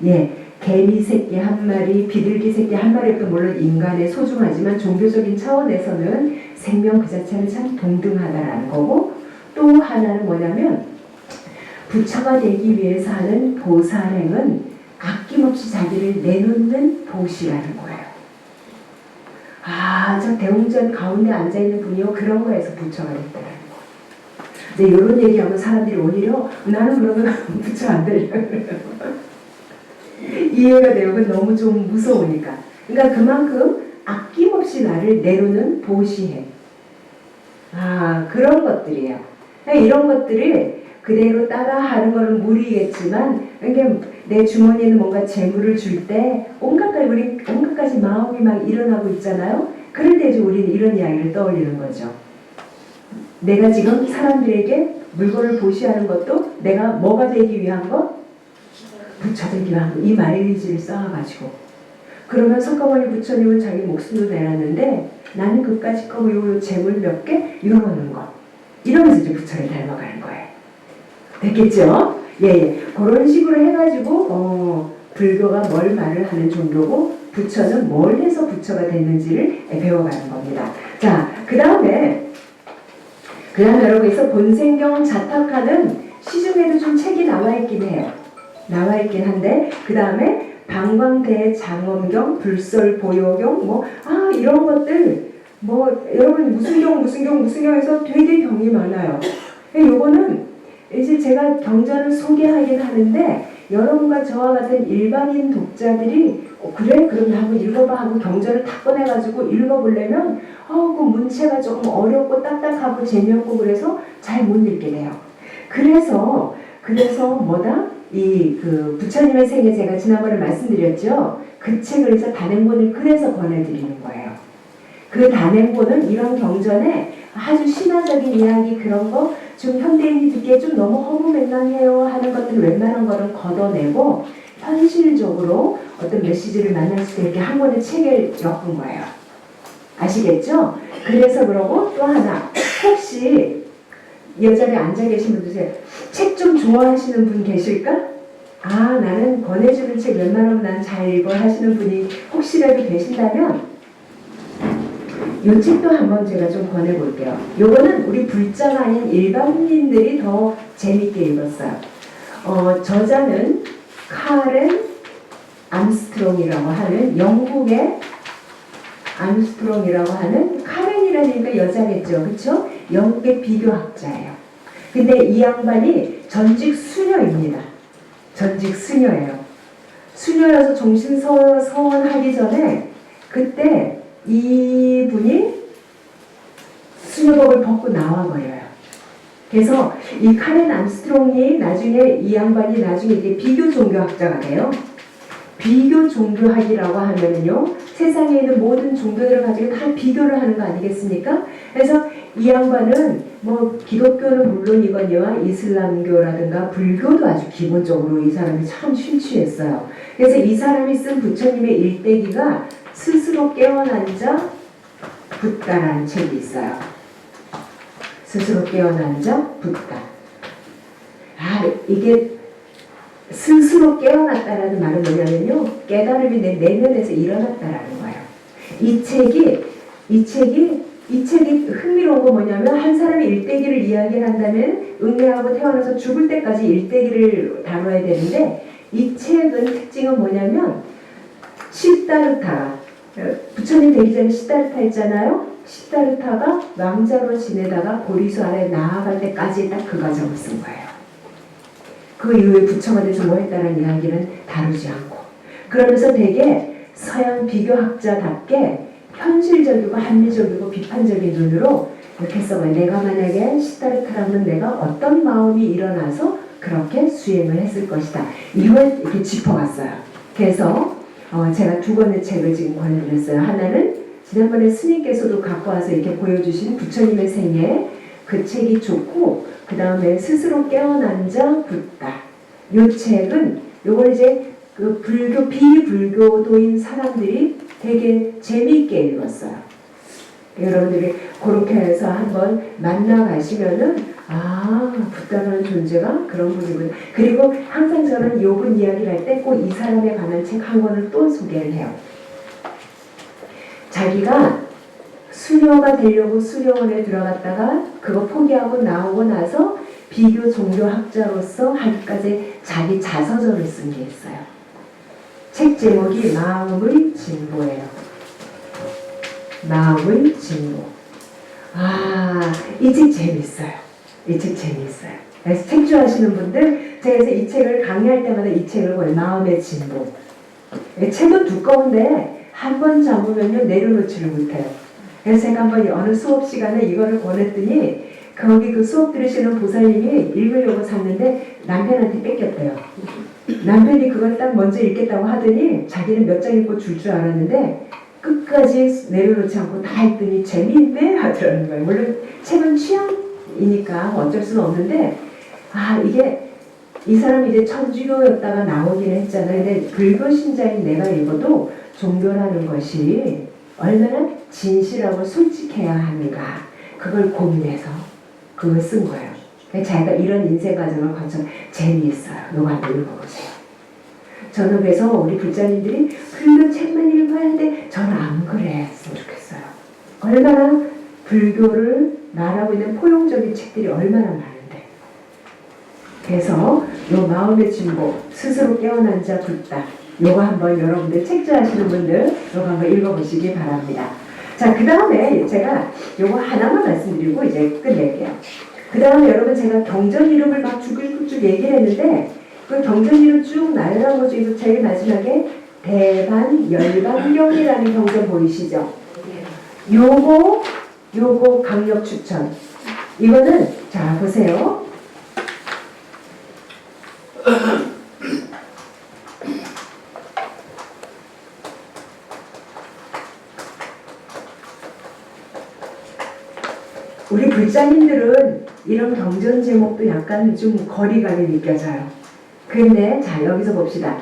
네. 예, 개미 새끼 한 마리, 비둘기 새끼 한 마리도 물론 인간의 소중하지만 종교적인 차원에서는 생명 그 자체는 참 동등하다라는 거고 또 하나는 뭐냐면 부처가 되기 위해서 하는 보살행은 아낌없이 자기를 내놓는 보시라는 거예요. 아, 저 대웅전 가운데 앉아있는 분이요. 그런 거에서 부처가 됐다는 거. 근데 이런 얘기하면 사람들이 오히려 나는 그러면 부처 안 되려고 그래요. 이해가 돼요. 그건 너무 좀 무서우니까. 그러니까 그만큼 아낌없이 나를 내놓는 보시해. 아, 그런 것들이에요. 이런 것들을 그대로 따라하는 거는 무리겠지만, 그러니까 내 주머니에는 뭔가 재물을 줄 때 온갖 가지 마음이 막 일어나고 있잖아요. 그럴 때 이제 우리는 이런 이야기를 떠올리는 거죠. 내가 지금 사람들에게 물건을 보시하는 것도 내가 뭐가 되기 위한 것? 부처 되기 위한 것. 이 말의 의지를 쌓아가지고. 그러면 석가모니 부처님은 자기 목숨도 내놨는데 나는 그까짓 거 요 재물 몇 개 이러는 거. 이러면서 이제 부처를 닮아가는 거예요. 됐겠죠? 예. 그런 식으로 해가지고 불교가 뭘 말을 하는 종교고 부처는 뭘 해서 부처가 됐는지를 배워가는 겁니다. 자, 그 다음에 여러분께서 본생경 자탁하는 시중에도 좀 책이 나와있긴 해요. 나와있긴 한데 그 다음에 방광대장엄경, 불설보요경 이런 것들 여러분 무슨 경 해서 되게 경이 많아요. 요거는 이제 제가 경전을 소개하긴 하는데 여러분과 저와 같은 일반인 독자들이 그래? 그럼 한번 읽어봐 하고 경전을 다 꺼내가지고 읽어보려면 그 문체가 조금 어렵고 딱딱하고 재미없고 그래서 잘 못 읽게 돼요. 그래서 그 부처님의 생애 제가 지난번에 말씀드렸죠. 그 책을 해서 단행본을 그래서 권해드리는 거예요. 그 단행본은 이런 경전에 아주 신화적인 이야기 그런 거 좀 현대인이 듣기에 좀 너무 허무맹랑해요 하는 것들 웬만한 거는 걷어내고 현실적으로 어떤 메시지를 만날 수 있게 한 권의 책을 엮은 거예요. 아시겠죠? 그래서 그러고 또 하나 혹시 여자리에 앉아 계신 분들 중에 책 좀 좋아하시는 분 계실까? 나는 권해주는 책 웬만하면 난 잘 읽어 하시는 분이 혹시라도 계신다면 이 책도 한번 제가 좀 권해볼게요. 요거는 우리 불자가 아닌 일반인들이 더 재밌게 읽었어요. 저자는 카렌 암스트롱이라고 하는 영국의 암스트롱이라고 하는 카렌이라니까 여자겠죠. 그렇죠? 영국의 비교학자예요. 근데 이 양반이 전직 수녀입니다. 전직 수녀예요. 수녀여서 종신서원하기 전에 그때 이분이 수녀복을 벗고 나와버려요. 그래서 이 카렌 암스트롱이 나중에 이 양반이 나중에 이제 비교 종교학자가 돼요. 비교 종교학이라고 하면은요, 세상에 있는 모든 종교들을 가지고 다 비교를 하는 거 아니겠습니까? 그래서 이 양반은 뭐 기독교는 물론이거니와 이슬람교라든가 불교도 아주 기본적으로 이 사람이 참 심취했어요. 그래서 이 사람이 쓴 부처님의 일대기가 스스로 깨어난 자 붓다라는 책이 있어요. 스스로 깨어난 자 붓다. 이게 스스로 깨어났다라는 말은 뭐냐면요, 깨달음이 내 내면에서 일어났다라는 거예요. 이 책이 흥미로운 건 뭐냐면, 한 사람이 일대기를 이야기를 한다면 은혜하고 태어나서 죽을 때까지 일대기를 다뤄야 되는데, 이 책은 특징은 뭐냐면 시다르타, 부처님 되기 전에 시다르타 있잖아요. 시다르타가 왕자로 지내다가 보리수 아래 나아갈 때까지 딱 그 과정을 쓴 거예요. 그 이후에 부처가 돼서 뭐 했다는 이야기는 다루지 않고, 그러면서 되게 서양 비교학자답게 현실적이고 합리적이고 비판적인 눈으로 이렇게 써봐요. 내가 만약에 시다르타라면 내가 어떤 마음이 일어나서 그렇게 수행을 했을 것이다. 이걸 이렇게 짚어갔어요. 그래서 제가 두 권의 책을 지금 권유했어요. 하나는 지난번에 스님께서도 갖고 와서 이렇게 보여주신 부처님의 생애, 그 책이 좋고, 그 다음에 스스로 깨어난 자 붓다. 이 책은 요걸 이제 그 불교 비불교도인 사람들이 되게 재미있게 읽었어요. 여러분들이 그렇게 해서 한번 만나가시면은 붓다라는 존재가 그런 분이구나. 그리고 항상 저는 요분 이야기를 할 때 꼭 이 사람에 관한 책 한 권을 또 소개를 해요. 자기가 수녀가 되려고 수녀원에 들어갔다가 그거 포기하고 나오고 나서 비교 종교학자로서 하기까지 자기 자서전을 쓴 게 있어요. 책 제목이 마음의 진보예요. 마음의 진보. 이 책 재밌어요. 이 책 재밌어요. 그래서 책 좋아하시는 분들, 제가 그래서 이 책을 강의할 때마다 이 책을 보여요. 마음의 진보. 책은 두꺼운데 한 번 잡으면요 내려놓지를 못해요. 그래서 제가 한번 어느 수업 시간에 이거를 권했더니 거기 그 수업 들으시는 보살님이 읽으려고 샀는데 남편한테 뺏겼대요. 남편이 그걸 딱 먼저 읽겠다고 하더니 자기는 몇 장 읽고 줄 줄 알았는데 끝까지 내려놓지 않고 다 읽더니 재미있네 하더라는 거예요. 물론 책은 취향이니까 어쩔 수는 없는데 이게 이 사람이 이제 천주교였다가 나오긴 했잖아요. 근데 불교 신자인 내가 읽어도 종교라는 것이 얼마나 진실하고 솔직해야 하는가, 그걸 고민해서 그걸 쓴 거예요. 자기가 이런 인생 과정을 거쳐 재미있어요. 이거 한번 읽어보세요. 저는 그래서 우리 불자님들이 불교 책만 읽어야 돼, 저는 안 그랬으면 좋겠어요. 얼마나 불교를 말하고 있는 포용적인 책들이 얼마나 많은데. 그래서 요 마음의 진보, 스스로 깨어난 자 붓다, 요거 한번 여러분들 책 좋아하시는 분들 요거 한번 읽어보시기 바랍니다. 자, 그 다음에 제가 요거 하나만 말씀드리고 이제 끝낼게요. 그 다음에 여러분, 제가 경전 이름을 막 쭉쭉쭉 얘기를 했는데 그 경전 이름 쭉 나열한 것 중에서 제일 마지막에 대반열반경이라는 경전 보이시죠? 요거 강력 추천. 이거는 자 보세요. 우리 불자님들은 이런 경전 제목도 약간 좀 거리감이 느껴져요. 그런데 자, 여기서 봅시다.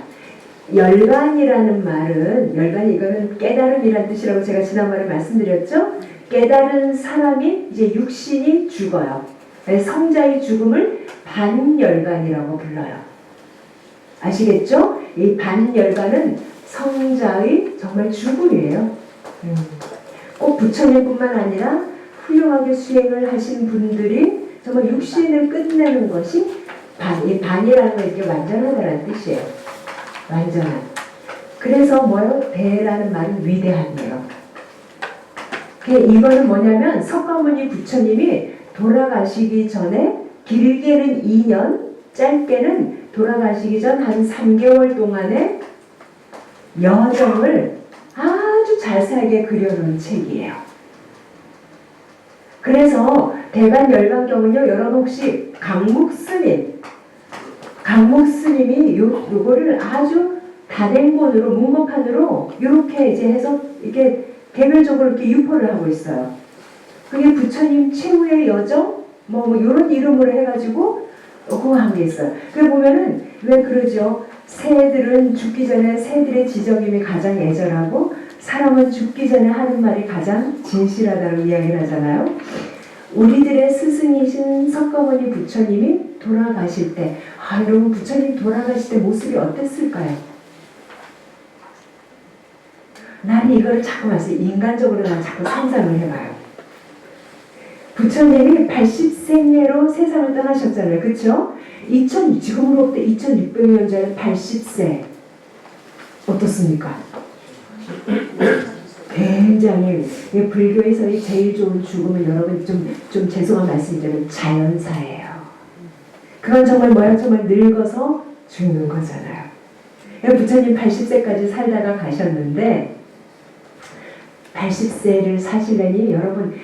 열반이라는 말은, 열반이 이거는 깨달음이라는 뜻이라고 제가 지난번에 말씀드렸죠? 깨달은 사람이 이제 육신이 죽어요. 성자의 죽음을 반열반이라고 불러요. 아시겠죠? 이 반열반은 성자의 정말 죽음이에요. 꼭 부처님뿐만 아니라 훌륭하게 수행을 하신 분들이 정말 육신을 끝내는 것이 이 반이라는 건 이렇게 완전하다는 뜻이에요. 완전한. 그래서 뭐요? 대라는 말은 위대한데요. 이거는 뭐냐면 석가모니 부처님이 돌아가시기 전에 길게는 2년, 짧게는 돌아가시기 전 한 3개월 동안의 여정을 아주 자세하게 그려놓은 책이에요. 그래서 대반열반경은요, 여러분 혹시 강목스님이 요거를 아주 다된본으로 문고판으로 이렇게 이제 해서 이렇게 개별적으로 이렇게 유포를 하고 있어요. 그게 부처님 최후의 여정? 뭐 이런 이름으로 해가지고 그거 한 게 있어요. 그 보면은 왜 그러죠? 새들은 죽기 전에 새들의 지적임이 가장 애절하고 사람은 죽기 전에 하는 말이 가장 진실하다고 이야기를 하잖아요. 우리들의 스승이신 석가모니 부처님이 돌아가실 때, 여러분 부처님 돌아가실 때 모습이 어땠을까요? 나는 이거를 자꾸 인간적으로 난 자꾸 상상을 해봐요. 부처님이 80생애로 세상을 떠나셨잖아요. 그렇죠? 지금으로부터 2600년 전에 80세 어떻습니까? 굉장히 불교에서의 제일 좋은 죽음은 여러분 좀 죄송한 말씀이지만 자연사예요. 그건 정말 뭐야? 정말 늙어서 죽는 거잖아요. 부처님 80세까지 살다가 가셨는데 80세를 사시려니 여러분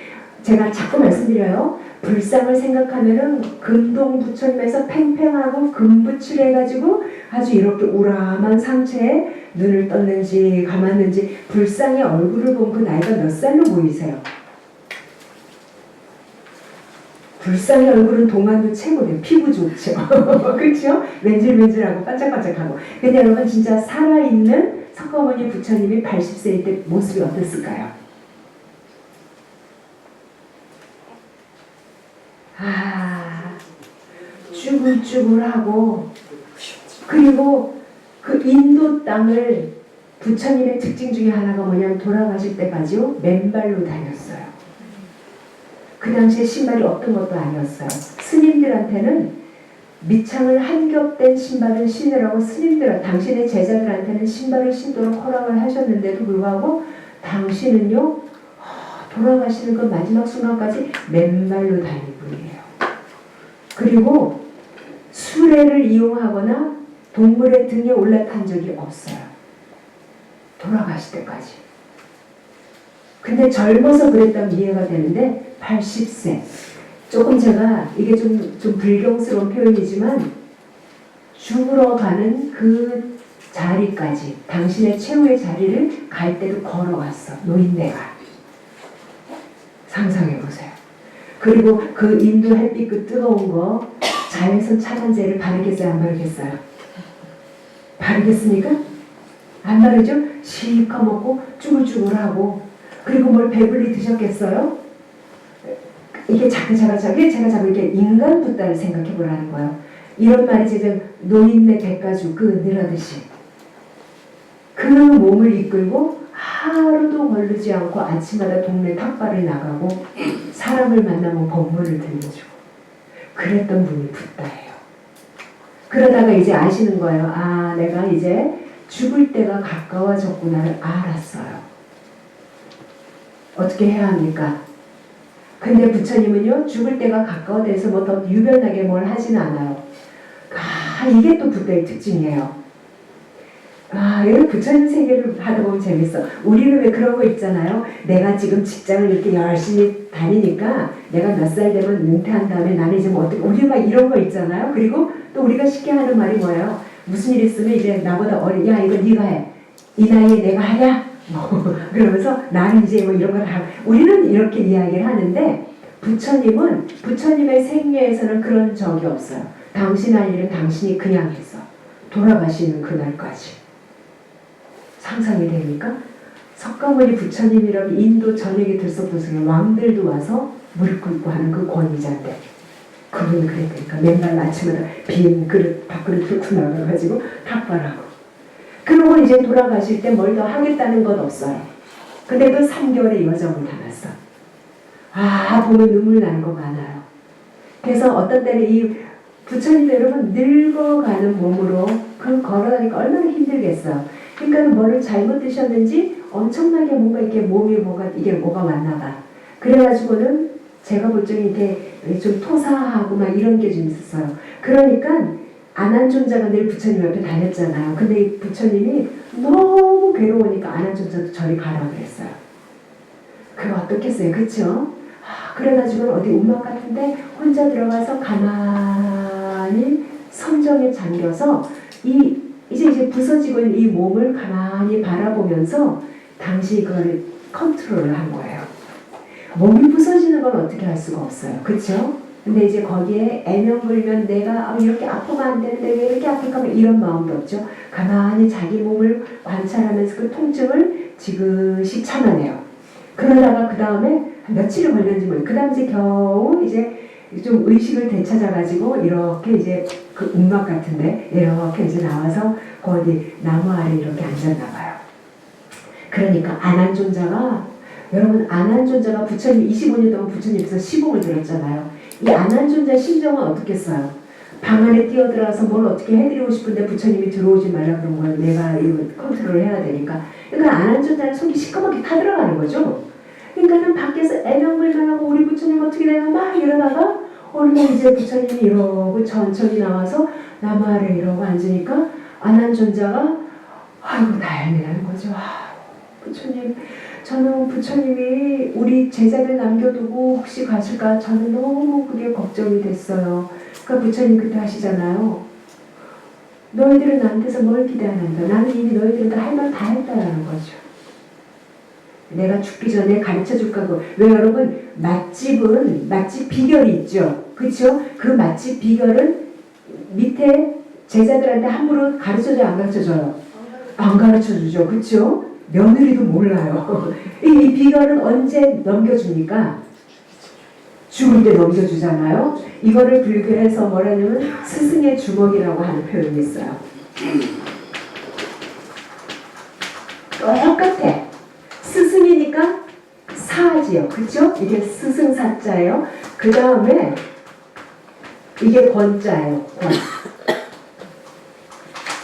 제가 자꾸 말씀드려요. 불상을 생각하면은 금동 부처님에서 팽팽하고 금붙칠해가지고 아주 이렇게 우람한 상체에 눈을 떴는지 감았는지 불상의 얼굴을 보면 그 나이가 몇 살로 보이세요? 불상의 얼굴은 동안도 최고래요. 피부 좋죠. 그렇죠? 맨질맨질하고 반짝반짝하고. 근데 여러분 진짜 살아있는 석가모니 부처님이 80세일 때 모습이 어땠을까요? 쭈글쭈글하고 그리고 그 인도 땅을 부처님의 특징 중에 하나가 뭐냐면 돌아가실 때까지요 맨발로 다녔어요. 그 당시에 신발이 없던 것도 아니었어요. 스님들한테는 밑창을 한 겹 된 신발을 신으라고 당신의 제자들한테는 신발을 신도록 허락을 하셨는데도 불구하고 당신은요 돌아가시는 그 마지막 순간까지 맨발로 다닐 뿐이에요. 그리고 수레를 이용하거나 동물의 등에 올라탄 적이 없어요. 돌아가실 때까지. 근데 젊어서 그랬다면 이해가 되는데 80세. 조금 제가 이게 좀 불경스러운 표현이지만 죽으러 가는 그 자리까지 당신의 최후의 자리를 갈 때도 걸어갔어. 노인네가. 상상해보세요. 그리고 그 인도 햇빛 그 뜨거운 거 자외선 차단제를 바르겠어요? 안 바르겠어요? 바르겠습니까? 안 바르죠? 실컷 먹고 쭈글쭈글하고 그리고 뭘 배불리 드셨겠어요? 이게 제가 자꾸 이렇게 인간 붓다를 생각해 보라는 거예요. 이런 말이 지금 노인네 백가죽 늘어듯이 그 몸을 이끌고 하루도 걸르지 않고 아침마다 동네 탁발을 나가고 사람을 만나면 법문을 들려주고 그랬던 분이 붓다예요. 그러다가 이제 아시는 거예요. 내가 이제 죽을 때가 가까워졌구나를 알았어요. 어떻게 해야 합니까? 근데 부처님은요 죽을 때가 가까워져서 뭐 더 유별나게 뭘 하지는 않아요. 이게 또 붓다의 특징이에요. 여기 부처님 세계를 하다 보면 재밌어. 우리는 왜 그런 거 있잖아요. 내가 지금 직장을 이렇게 열심히 다니니까 내가 몇 살 되면 은퇴한 다음에 나는 이제 뭐 어떻게 우리가 이런 거 있잖아요. 그리고 또 우리가 쉽게 하는 말이 뭐예요? 무슨 일 있으면 이제 나보다 어린 야 이거 네가 해. 이 나이에 내가 하냐? 그러면서 나는 이제 뭐 이런 걸 하고 우리는 이렇게 이야기를 하는데 부처님은 부처님의 생애에서는 그런 적이 없어요. 당신 할 일은 당신이 그냥 했어. 돌아가시는 그날까지. 상상이 됩니까? 석가모니 부처님이라고 인도 전역에 들썩들썩 왕들도 와서 무릎 꿇고 하는 그 권위자인데 그분은 그랬다니까 맨날 아침마다 빈 그릇 밥그릇 들고 나가가지고 탁발하고 그러고 이제 돌아가실 때 뭘 더 하겠다는 건 없어요. 근데 그 3개월의 여정을 담았어. 보면 눈물 나는 거 많아요. 그래서 어떤 때는 이 부처님도 여러분 늙어가는 몸으로 그 걸어다니까 얼마나 힘들겠어요. 그러니까 뭐를 잘못 드셨는지 엄청나게 뭔가 이렇게 몸이 뭐가 왔나 봐. 그래가지고는 제가 볼 적에 이렇게 좀 토사하고 막 이런 게 좀 있었어요. 그러니까 안한존자가 늘 부처님 옆에 다녔잖아요. 근데 이 부처님이 너무 괴로우니까 안한존자도 저리 가라 그랬어요. 그거 어떻겠어요, 그쵸? 그래가지고 어디 운막 같은데 혼자 들어가서 가만히 선정에 잠겨서 이제 부서지고 있는 이 몸을 가만히 바라보면서 당시 그걸 컨트롤을 한 거예요. 몸이 부서지는 건 어떻게 할 수가 없어요. 그렇죠? 근데 이제 거기에 애명불면 내가 이렇게 아프면 안 되는데 왜 이렇게 아플까 뭐 이런 마음도 없죠. 가만히 자기 몸을 관찰하면서 그 통증을 지그시 참아내요. 그러다가 그 다음에 며칠이 걸렸는지 모르겠어요. 그 다음 이제 겨우 이제 좀 의식을 되찾아가지고 이렇게 이제 그 움막 같은데 이렇게 이제 나와서 어디 나무 아래 이렇게 앉았나 봐요. 그러니까 안한존자가 여러분 안한존자가 부처님 25년 동안 부처님께서 시봉을 들었잖아요. 이 안한존자 심정은 어떻겠어요? 방 안에 뛰어들어가서 뭘 어떻게 해드리고 싶은데 부처님이 들어오지 말라 그런 거예요. 내가 이거 컨트롤을 해야 되니까. 그러니까 안한존자는 속이 시커멓게 타들어가는 거죠. 그러니까는 밖에서 애명불명하고 우리 부처님 어떻게 되나 막 이러다가 어느 날 이제 부처님이 이러고 천천히 나와서 나무 아래 이러고 앉으니까 안한존자가 아이고 다행이라는 거죠. 부처님, 저는 부처님이 우리 제자들 남겨두고 혹시 가실까 저는 너무 그게 걱정이 됐어요. 그러니까 부처님 그때 하시잖아요. 너희들은 나한테서 뭘 기대하는가? 나는 이미 너희들한테 할 말 다 했다라는 거죠. 내가 죽기 전에 가르쳐 줄 거고. 왜 여러분 맛집은 맛집 비결이 있죠. 그렇죠? 그 맛집 비결은 밑에 제자들한테 함부로 가르쳐줘요, 안 가르쳐줘요? 안 가르쳐주죠. 그렇죠? 며느리도 몰라요. 이 비결은 언제 넘겨줍니까? 죽을 때 넘겨주잖아요. 이거를 불교에서 뭐라냐면 스승의 주먹이라고 하는 표현이 있어요. 똑같아. 스승이니까 사지요. 그렇죠? 이게 스승사자예요. 그 다음에 이게 권자예요. 권.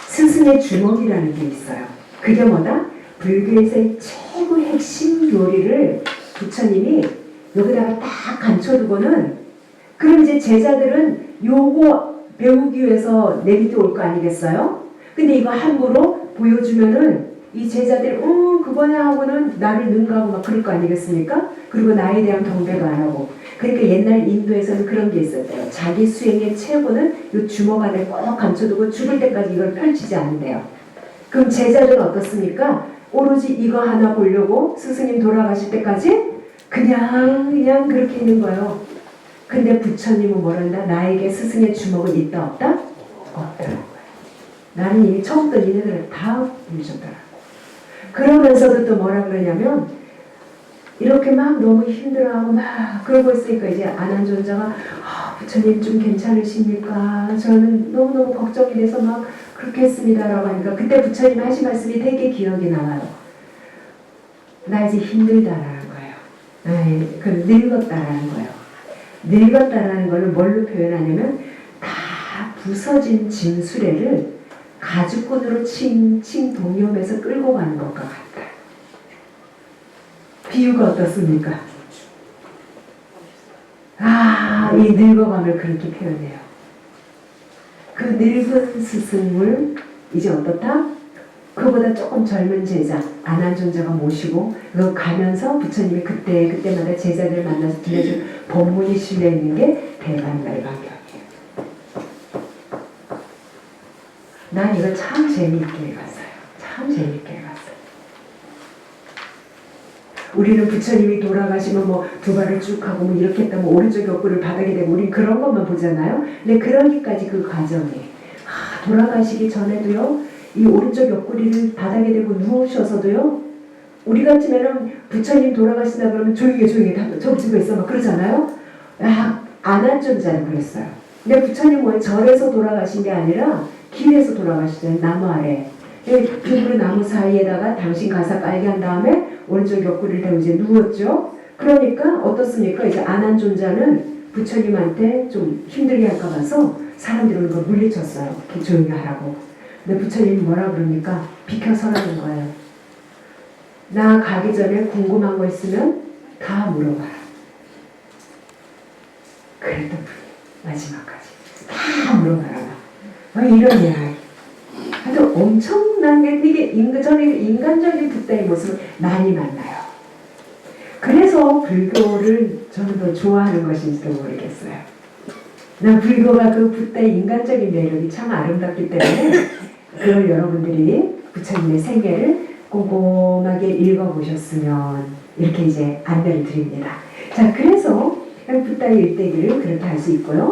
스승의 주먹이라는 게 있어요. 그게 뭐다? 불교에서의 최고 핵심 요리를 부처님이 여기다가 딱 감춰두고는 그럼 이제 제자들은 요거 배우기 위해서 내 밑에 올 거 아니겠어요? 근데 이거 함부로 보여주면은 이 제자들이 그거냐 하고는 나를 능가하고 막 그럴 거 아니겠습니까? 그리고 나에 대한 경배도 안 하고. 그러니까 옛날 인도에서는 그런 게 있었대요. 자기 수행의 최고는 요 주먹 안에 꼭 감춰두고 죽을 때까지 이걸 펼치지 않는데요. 그럼 제자들은 어떻습니까? 오로지 이거 하나 보려고 스승님 돌아가실 때까지 그냥 그렇게 있는 거예요. 근데 부처님은 뭐란다? 나에게 스승의 주먹은 있다 없다? 없다는 거예요. 나는 이미 처음부터 니네들을 다 부르셨더라. 그러면서도 또 뭐라 그러냐면 이렇게 막 너무 힘들어하고 막 그러고 있으니까 이제 안한존자가 부처님 좀 괜찮으십니까? 저는 너무너무 걱정이 돼서 막 그렇게 했습니다라고 하니까 그때 부처님 하신 말씀이 되게 기억이 나요. 나 이제 힘들다라는 거예요. 그 늙었다라는 거예요. 늙었다라는 걸 뭘로 표현하냐면 다 부서진 짐수레를 가죽끈으로 칭칭 동여매서 끌고 가는 것과 같다. 비유가 어떻습니까? 이 늙어감을 그렇게 표현해요. 그 늙은 스승을 이제 어떻다? 그보다 조금 젊은 제자 안한존자가 모시고 그 가면서 부처님이 그때마다 제자들 만나서 들려준 법문이 실려있는 게 대간날방경이에요. 난 이걸 참 재미있게 읽었어요. 참 재미있게 읽었어요. 우리는 부처님이 돌아가시면 뭐 두 발을 쭉 하고 뭐 이렇게 했다면 오른쪽 옆구리를 바닥에 대고 우린 그런 것만 보잖아요. 근데 그러기까지 그 과정이 돌아가시기 전에도요. 이 오른쪽 옆구리를 바닥에 대고 누우셔서도요. 우리 같으면은 부처님 돌아가신다 그러면 조용히 다 접지고 있어 막 그러잖아요. 안한존자는 그랬어요. 근데 부처님 뭐 절에서 돌아가신 게 아니라 길에서 돌아가시잖아요. 나무 아래. 두 나무 사이에다가 당신 가사 깔게 한 다음에 오른쪽 옆구리를 대고 이제 누웠죠. 그러니까 어떻습니까? 이제 안한존자는 부처님한테 좀 힘들게 할까 봐서 사람들이 오는 걸 물리쳤어요. 이렇게 조용히 하라고. 근데 부처님이 뭐라 그러니까 비켜서라는 거예요. 나 가기 전에 궁금한 거 있으면 다 물어봐라. 그랬던 분이 마지막까지 다 물어봐라. 이런 이야기. 하여튼 엄청난 게 되게 저는 인간적인 붓다의 모습을 많이 만나요. 그래서 불교를 저는 더 좋아하는 것인지도 모르겠어요. 난 불교가 그 붓다의 인간적인 매력이 참 아름답기 때문에 그걸 여러분들이 부처님의 생애를 꼼꼼하게 읽어보셨으면 이렇게 이제 안내를 드립니다. 자, 그래서 붓다의 일대기를 그렇게 할 수 있고요.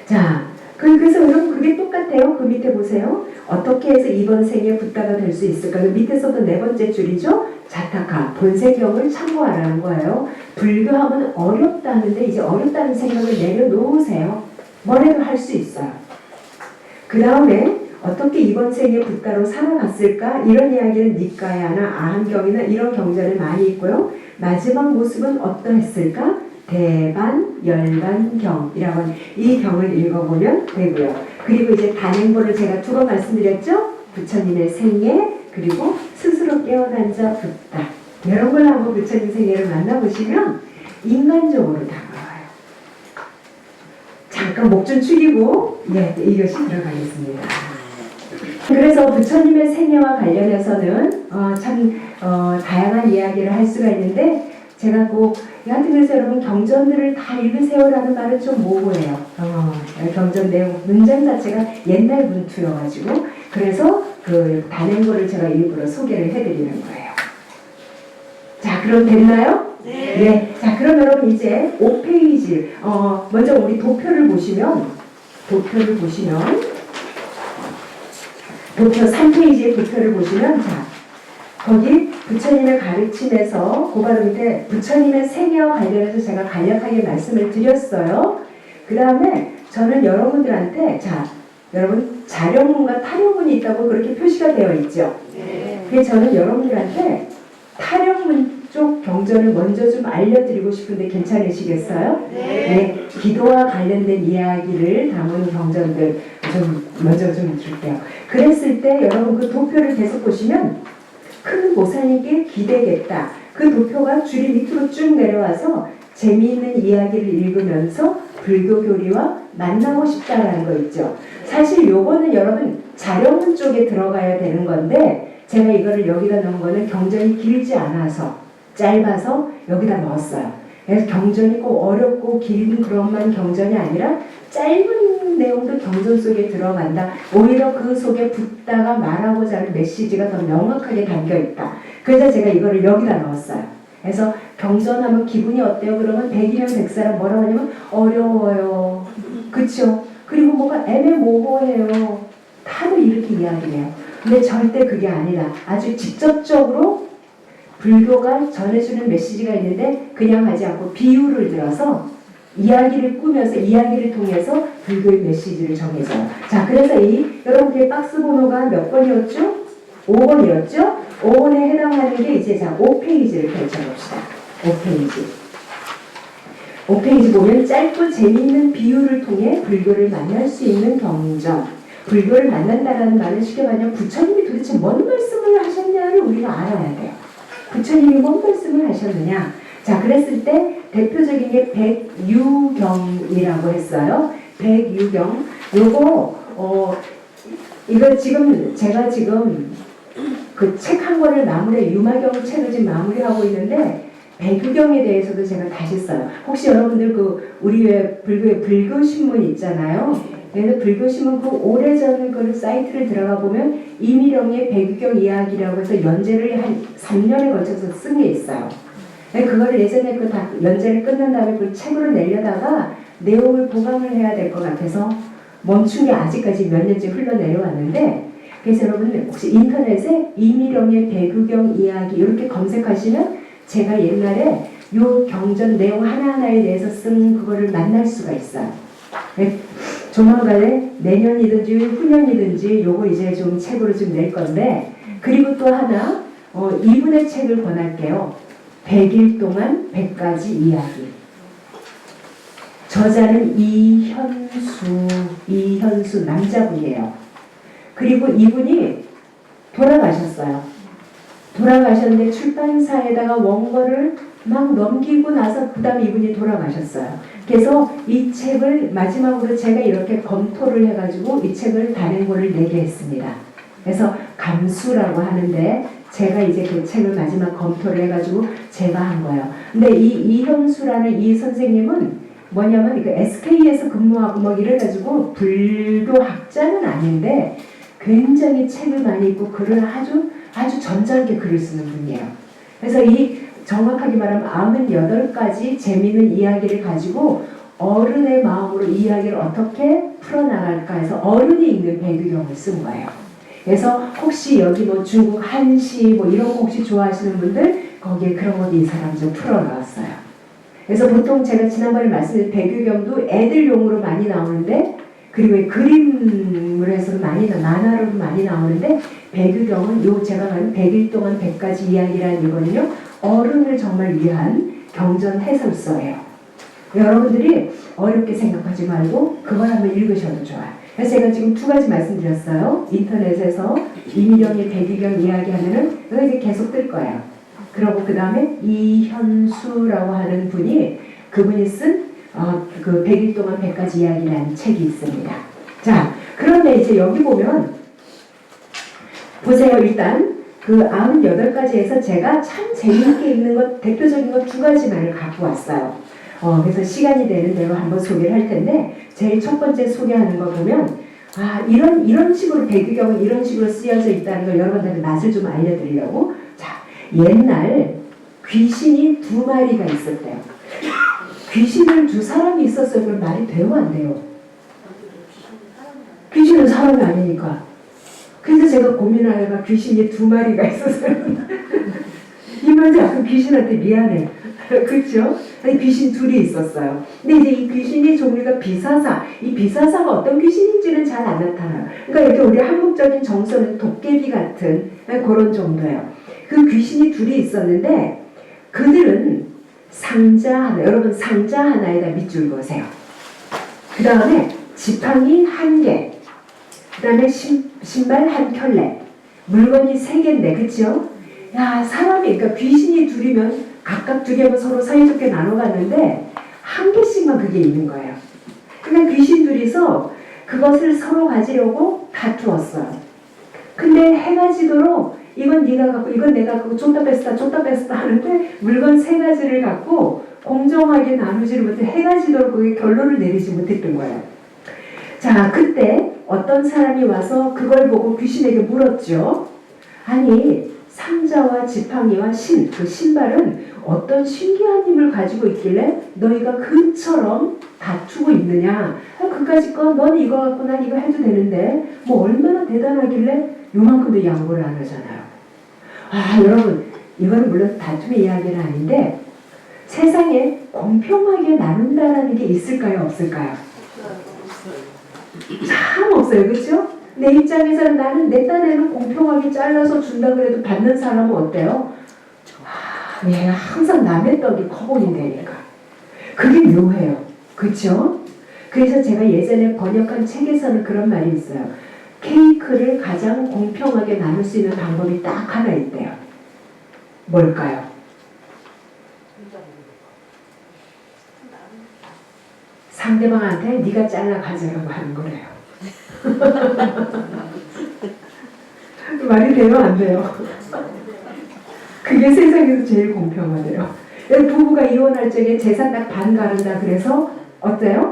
자, 그래서 여러분 그게 똑같아요. 그 밑에 보세요. 어떻게 해서 이번 생에 붓다가 될 수 있을까? 그 밑에서도 네 번째 줄이죠. 자타카, 본세경을 참고하라는 거예요. 불교하면 어렵다는데 이제 어렵다는 생각을 내려놓으세요. 뭐래도 할 수 있어요. 그 다음에 어떻게 이번 생에 붓다로 살아갔을까? 이런 이야기는 니까야나 아한경이나 이런 경전에 많이 있고요. 마지막 모습은 어떠했을까? 대반, 열반경이라고 하는 이 경을 읽어보면 되고요. 그리고 이제 단행본을 제가 두 번 말씀드렸죠? 부처님의 생애, 그리고 스스로 깨어난 자 붓다. 이런 걸 한번 부처님 생애를 만나보시면 인간적으로 다가와요. 잠깐 목 좀 축이고 이것이 들어가겠습니다. 그래서 부처님의 생애와 관련해서는 다양한 이야기를 할 수가 있는데 제가 꼭 여하튼 그래서 여러분 경전들을 다 읽으세요라는 말은 좀 모호해요. 경전 내용 문장 자체가 옛날 문투여가지고 그래서 그 단행본을 제가 일부러 소개를 해드리는 거예요. 자, 그럼 됐나요? 네. 자, 그럼 여러분 이제 5페이지 먼저 우리 도표를 보시면 도표 3페이지의 도표를 보시면 자, 거기 부처님의 가르침에서 고바로 밑에 부처님의 생애와 관련해서 제가 간략하게 말씀을 드렸어요. 그 다음에 저는 여러분들한테 여러분 자령문과 타령문이 있다고 그렇게 표시가 되어 있죠. 그래서 저는 여러분들한테 타령문 쪽 경전을 먼저 좀 알려드리고 싶은데 괜찮으시겠어요? 네. 기도와 관련된 이야기를 담은 경전들 먼저 좀 줄게요. 그랬을 때 여러분 그 도표를 계속 보시면 큰 보살님께 기대겠다. 그 도표가 줄이 밑으로 쭉 내려와서 재미있는 이야기를 읽으면서 불교 교리와 만나고 싶다라는 거 있죠. 사실 요거는 여러분 자령문 쪽에 들어가야 되는 건데 제가 이거를 여기다 넣은 거는 경전이 길지 않아서 짧아서 여기다 넣었어요. 그래서 경전이 꼭 어렵고 긴 그런만 경전이 아니라 짧은 내용도 경전 속에 들어간다. 오히려 그 속에 붓다가 말하고자 하는 메시지가 더 명확하게 담겨있다. 그래서 제가 이거를 여기다 넣었어요. 그래서 경전하면 기분이 어때요? 그러면 100이면 100사람 뭐라고 하냐면 어려워요. 그쵸? 그리고 뭐가 애매모호해요. 다들 이렇게 이야기해요. 근데 절대 그게 아니라 아주 직접적으로 불교가 전해주는 메시지가 있는데 그냥 하지 않고 비유를 들어서 이야기를 꾸며서 이야기를 통해서 불교의 메시지를 전해줘요. 자, 그래서 여러분들의 박스 번호가 몇 번이었죠? 5번이었죠? 5번에 해당하는 게 이제 5페이지를 펼쳐봅시다. 5페이지 보면 짧고 재미있는 비유를 통해 불교를 만날 수 있는 경전. 불교를 만난다라는 말은 쉽게 말하면 부처님이 도대체 뭔 말씀을 하셨냐를 우리가 알아야 돼요. 부처님이 뭔 말씀을 하셨느냐. 자, 그랬을 때 대표적인 게 백유경이라고 했어요. 백유경. 이거 제가 그 책 한 권을 유마경 책을 지금 마무리하고 있는데 백유경에 대해서도 제가 다시 써요. 혹시 여러분들 우리 불교의 불교신문 있잖아요. 그래서 불교신문 오래전 그 사이트를 들어가 보면 이미령의 백유경 이야기라고 해서 연재를 한 3년에 걸쳐서 쓴 게 있어요. 그거를 예전에 다 연재를 끝난 다음에 그 책으로 내려다가 내용을 보강을 해야 될 것 같아서 멈춘 게 아직까지 몇 년째 흘러내려왔는데 그래서 여러분 혹시 인터넷에 이미령의 백유경 이야기 이렇게 검색하시면 제가 옛날에 요 경전 내용 하나하나에 대해서 쓴 그거를 만날 수가 있어요. 조만간에 내년이든지 후년이든지 요거 이제 좀 책으로 좀 낼 건데 그리고 또 하나 이분의 책을 권할게요. 100일 동안 100가지 이야기. 저자는 이현수 남자분이에요. 그리고 이분이 돌아가셨어요. 돌아가셨는데 출판사에다가 원고를 막 넘기고 나서 그 다음에 이분이 돌아가셨어요. 그래서 이 책을 마지막으로 제가 이렇게 검토를 해가지고 이 책을 단행본을 내게 했습니다. 그래서 감수라고 하는데 제가 이제 그 책을 마지막 검토를 해가지고 제가 한 거예요. 근데 이현수라는 이 선생님은 뭐냐면 그 SK에서 근무하고 뭐 이래가지고 불교 학자는 아닌데 굉장히 책을 많이 읽고 글을 아주 전자하게 글을 쓰는 분이에요. 그래서 정확하게 말하면 98가지 재미있는 이야기를 가지고 어른의 마음으로 이야기를 어떻게 풀어나갈까 해서 어른이 읽는 배경을 쓴 거예요. 그래서 혹시 여기 뭐 중국 한시 뭐 이런 거 혹시 좋아하시는 분들 거기에 그런 것도 이 사람 좀 풀어나왔어요. 그래서 보통 제가 지난번에 말씀드린 배교경도 애들용으로 많이 나오는데 그리고 그림을 해서도 만화로도 많이 나오는데 배교경은 요 제가 가는 100일 동안 100가지 이야기라는 이거는요 어른을 정말 위한 경전 해설서예요. 여러분들이 어렵게 생각하지 말고 그걸 한번 읽으셔도 좋아요. 그래서 제가 지금 2가지 말씀드렸어요. 인터넷에서 이미령의 배교경 이야기하면은 이거 이제 계속 뜰 거예요. 그리고 그 다음에 이현수라고 하는 분이 그분이 쓴 그 100일 동안 100가지 이야기라는 책이 있습니다. 자, 그런데 이제 여기 보면 보세요. 일단 그 98가지에서 제가 참 재미있게 읽는 것 대표적인 것 2가지만을 갖고 왔어요. 그래서 시간이 되는 대로 한번 소개를 할 텐데 제일 첫 번째 소개하는 거 보면 이런 식으로 배교경은 이런 식으로 쓰여져 있다는 걸 여러분들한테 맛을 좀 알려드리려고. 자, 옛날 귀신이 2마리가 있었대요. 귀신을 2사람이 있었어요. 그럼 말이 돼요 안 돼요? 귀신은 사람이 아니니까. 그래서 제가 고민하다가 귀신이 2마리가 있었어요. 이 말도 약간 귀신한테 미안해. 그렇죠? 귀신 2이 있었어요. 근데 이제 이 귀신의 종류가 비사사. 이 비사사가 어떤 귀신인지는 잘 안 나타나요. 그러니까 이렇게 우리 한국적인 정서는 도깨비 같은 그런 정도예요. 그 귀신이 2이 있었는데 그들은 상자 하나, 여러분 상자 하나에다 밑줄 그으세요. 그 다음에 지팡이 1개, 그 다음에 신발 1켤레, 물건이 3개인데, 그쵸? 야, 사람이, 그러니까 귀신이 2이면 각각 2개면 서로 사이좋게 나눠갔는데 1개씩만 그게 있는 거예요. 그러니까 귀신 2이서 그것을 서로 가지려고 다투었어요. 근데 해가 지도록 이건 네가 갖고 이건 내가 갖고 줬다 뺐다 하는데 물건 3가지를 갖고 공정하게 나누지를 못해 해가 지도록 그게 결론을 내리지 못했던 거예요. 자, 그때 어떤 사람이 와서 그걸 보고 귀신에게 물었죠. 아니, 상자와 지팡이와 그 신발은 어떤 신기한 힘을 가지고 있길래 너희가 그처럼 다투고 있느냐. 그까짓 건 넌 이거 갖고 난 이거 해도 되는데 뭐 얼마나 대단하길래 요만큼도 양보를 안 하잖아요. 여러분, 이거는 물론 다툼의 이야기는 아닌데 세상에 공평하게 나눈다라는 게 있을까요? 없을까요? 참 없어요. 그렇죠? 내 입장에서는 나는 내 딴에는 공평하게 잘라서 준다 그래도 받는 사람은 어때요? 얘가 항상 남의 떡이 커 보인다니까. 그게 묘해요. 그렇죠? 그래서 제가 예전에 번역한 책에서는 그런 말이 있어요. 케이크를 가장 공평하게 나눌 수 있는 방법이 딱 하나 있대요. 뭘까요? 상대방한테 네가 잘라 가져라고 하는 거래요. 말이 돼요? 안 돼요? 그게 세상에서 제일 공평하대요. 부부가 이혼할 적에 재산 딱 반 가른다 그래서 어때요?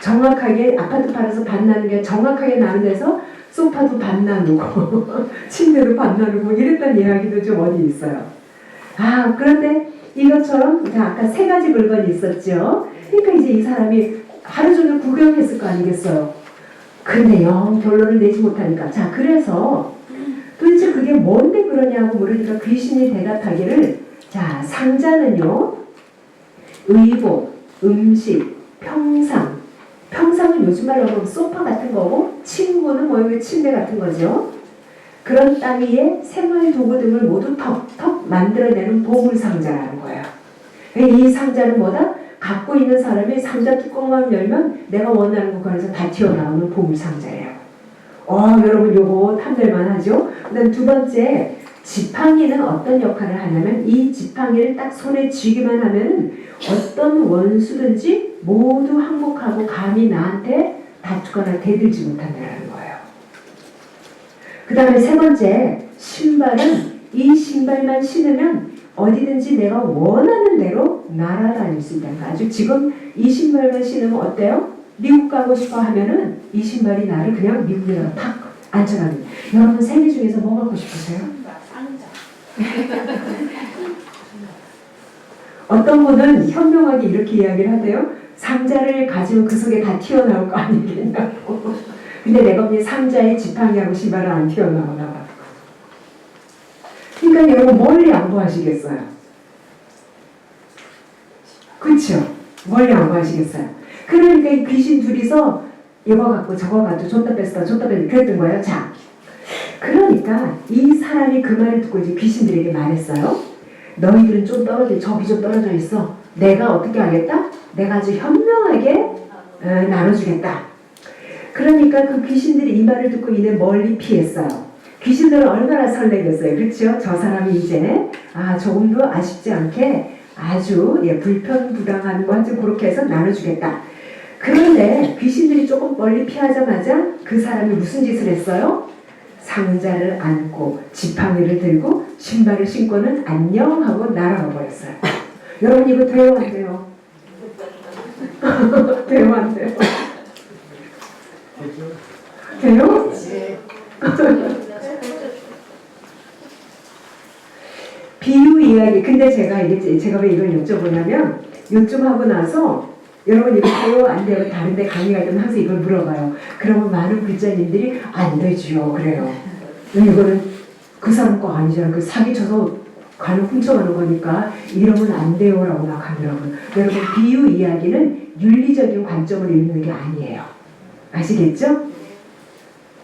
정확하게 아파트 팔아서 반 나누는 게 정확하게 나누면서 소파도 반 나누고 침대도 반 나누고 이랬던 이야기도 좀 어디 있어요. 그런데 이것처럼 아까 3가지 물건이 있었죠. 그러니까 이제 이 사람이 하루 종일 구경했을 거 아니겠어요. 근데 영 결론을 내지 못하니까. 자, 그래서 도대체 그게 뭔데 그러냐고 물으니까 귀신이 대답하기를, 자, 상자는요 의복, 음식, 평상. 평상은 요즘 말로 하면 소파 같은 거고 침구는 뭐 여기 침대 같은 거죠. 그런 땅 위에 생활 도구 등을 모두 턱턱 만들어내는 보물상자라는 거예요. 이 상자는 뭐다? 갖고 있는 사람이 상자 뚜껑만 열면 내가 원하는 것에서 다 튀어나오는 보물상자예요. 여러분 요거 탐낼만 하죠? 그 다음 2번째, 지팡이는 어떤 역할을 하냐면 이 지팡이를 딱 손에 쥐기만 하면 어떤 원수든지 모두 항복하고 감히 나한테 다투거나 대들지 못한다는 거예요. 그 다음에 3번째, 신발은 이 신발만 신으면 어디든지 내가 원하는 대로 날아다닐 수 있다는 거예요. 아주 지금 이 신발만 신으면 어때요? 미국 가고 싶어 하면은 이 신발이 나를 그냥 미국에다가 탁 앉혀놔요. 여러분 3개 중에서 뭐 갖고 싶으세요? 상자. 어떤 분은 현명하게 이렇게 이야기를 하대요. 상자를 가지면 그 속에 다 튀어나올 거 아니겠냐고. 근데 내가 보기엔 상자에 지팡이하고 신발은 안 튀어나오나 봐. 그러니까 여러분 뭘 양보하시겠어요? 그렇죠? 뭘 양보하시겠어요? 그러니까 이 귀신 둘이서 이거 갖고 저거 갖고 줬다 뺐다 줬다 뺐다 그랬던 거예요. 자, 그러니까 이 사람이 그 말을 듣고 이제 귀신들에게 말했어요. 너희들은 좀 떨어져, 저기 좀 떨어져 있어. 내가 어떻게 하겠다? 내가 아주 현명하게 나눠주겠다. 그러니까 그 귀신들이 이 말을 듣고 이내 멀리 피했어요. 귀신들은 얼마나 설레겠어요. 그렇죠? 저 사람이 이제 조금도 아쉽지 않게 아주 불편부당한 거 좀 그렇게 해서 나눠주겠다. 그런데 귀신들이 조금 멀리 피하자마자 그 사람이 무슨 짓을 했어요? 상자를 안고 지팡이를 들고 신발을 신고는 안녕 하고 날아가 버렸어요. 여러분 이거 돼요 안 돼요? 돼요 안 돼요? 돼요? 비유 이야기. 근데 제가 왜 이걸 여쭤보냐면 요즘 하고 나서 여러분 이거 돼요 안 돼요? 다른데 강의 갈 때는 항상 이걸 물어봐요. 그러면 많은 불자님들이 안 되지요 그래요. 이거는 그 사람 거 아니잖아요. 그 사기쳐서 간을 훔쳐가는 거니까 이러면 안 돼요라고 막 하더라고요. 여러분 비유 이야기는 윤리적인 관점을 읽는 게 아니에요. 아시겠죠?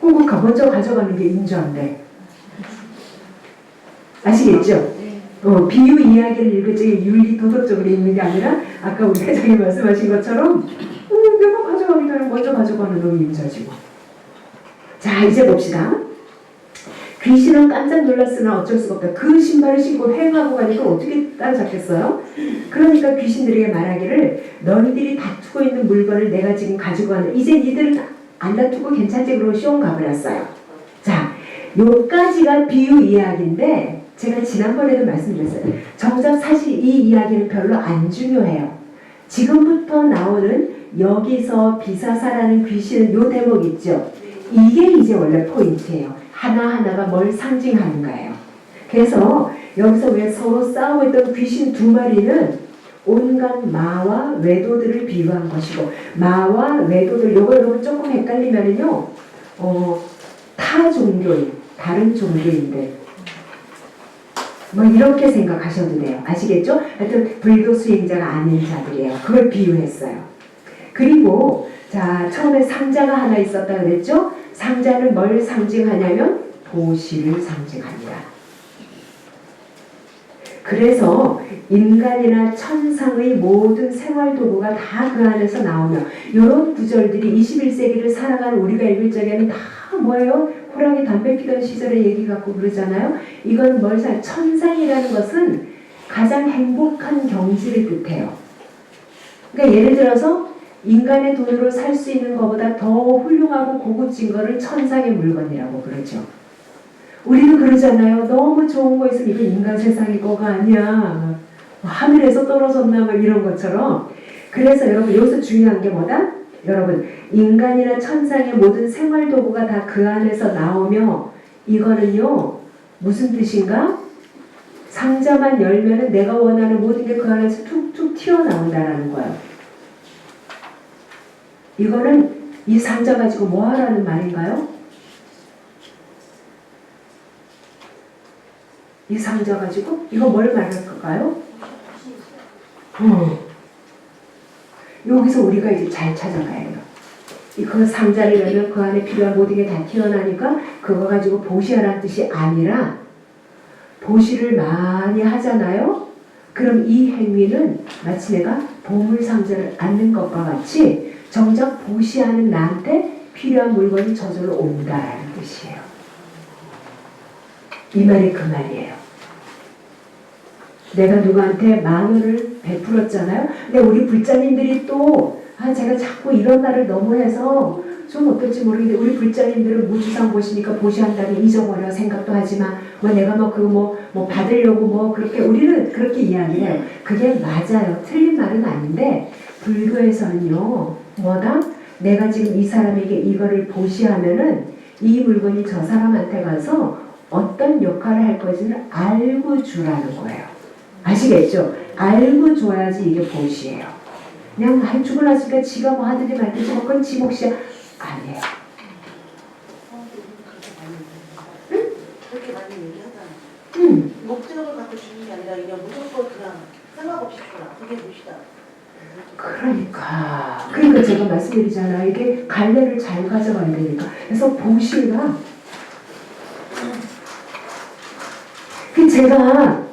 혹은 먼저 가져가는 게 인조한데 아시겠죠? 비유 이야기를 읽을 때 윤리 도덕적으로 읽는 게 아니라 아까 우리 회장님 말씀하신 것처럼 내가 가져가기 전에 먼저 가져가는 놈이 인자지고. 자 이제 봅시다. 귀신은 깜짝 놀랐으나 어쩔 수가 없다. 그 신발을 신고 횡하고 가니까 어떻게 따라잡겠어요? 그러니까 귀신들에게 말하기를 너희들이 다투고 있는 물건을 내가 지금 가지고 왔는데 이제 니들은 안 다투고 괜찮지? 그러고 쇼 가버렸어요. 자 요까지가 비유 이야기인데 제가 지난번에도 말씀드렸어요. 정작 사실 이 이야기는 별로 안 중요해요. 지금부터 나오는 여기서 비사사라는 귀신은 요 대목 있죠? 이게 이제 원래 포인트예요. 하나하나가 뭘 상징하는가예요. 그래서 여기서 왜 서로 싸우고 있던 귀신 두 마리는 온갖 마와 외도들을 비유한 것이고 마와 외도들 요거 여러분 조금 헷갈리면은요 타 종교인 다른 종교인들 뭐 이렇게 생각하셔도 돼요. 아시겠죠? 하여튼 불교 수행자가 아닌 자들이에요. 그걸 비유했어요. 그리고 자 처음에 상자가 하나 있었다 그랬죠? 상자는 뭘 상징하냐면 도시를 상징합니다. 그래서 인간이나 천상의 모든 생활도구가 다 그 안에서 나오며 이런 구절들이 21세기를 살아가는 우리가 읽을 적에는 다 뭐예요? 호랑이 담배 피던 시절의 얘기 같고 그러잖아요. 이건 뭘 천상이라는 것은 가장 행복한 경지를 뜻해요. 그러니까 예를 들어서 인간의 돈으로 살 수 있는 것보다 더 훌륭하고 고급진 거를 천상의 물건이라고 그러죠. 우리는 그러잖아요. 너무 좋은 거 있으면 이건 인간 세상의 거가 아니야. 하늘에서 떨어졌나 막 이런 것처럼. 그래서 여러분 여기서 중요한 게 뭐다? 여러분 인간이나 천상의 모든 생활도구가 다 그 안에서 나오며 이거는요 무슨 뜻인가? 상자만 열면은 내가 원하는 모든 게 그 안에서 툭툭 튀어나온다라는 거예요. 이거는 이 상자 가지고 뭐 하라는 말인가요? 이 상자 가지고 이거 뭘 말할까요? 여기서 우리가 이제 잘 찾아가야 해요. 그 상자를 열면 그 안에 필요한 모든 게 다 튀어나오니까 그거 가지고 보시하라는 뜻이 아니라 보시를 많이 하잖아요. 그럼 이 행위는 마치 내가 보물 상자를 안는 것과 같이 정작 보시하는 나한테 필요한 물건이 저절로 온다라는 뜻이에요. 이 말이 그 말이에요. 내가 누구한테 10,000원을 베풀었잖아요. 근데 우리 불자님들이 또 제가 자꾸 이런 날을 너무해서 좀 어떨지 모르겠는데 우리 불자님들은 무주상 보시니까 보시한다니 잊어버려 생각도 하지만 뭐 내가 뭐 받으려고 뭐 그렇게 우리는 그렇게 이야기해요. 그게 맞아요. 틀린 말은 아닌데 불교에서는요 뭐다? 내가 지금 이 사람에게 이거를 보시하면은 이 물건이 저 사람한테 가서 어떤 역할을 할 것인지를 알고 주라는 거예요. 아시겠죠? 알고 줘야지 이게 보시예요. 그냥 죽고 났으니까 지가 뭐 하든지 말든지 뭐 그건 지 몫이야. 아니에요. 그렇게 많이 얘기하잖아. 목적을 갖고 주는 게 아니라 그냥 무조건 그냥 생각 없이 주라. 그게 무시다. 그러니까 제가 말씀드리잖아요. 이게 갈래를 잘 가져가야 되니까. 그래서 보시가 제가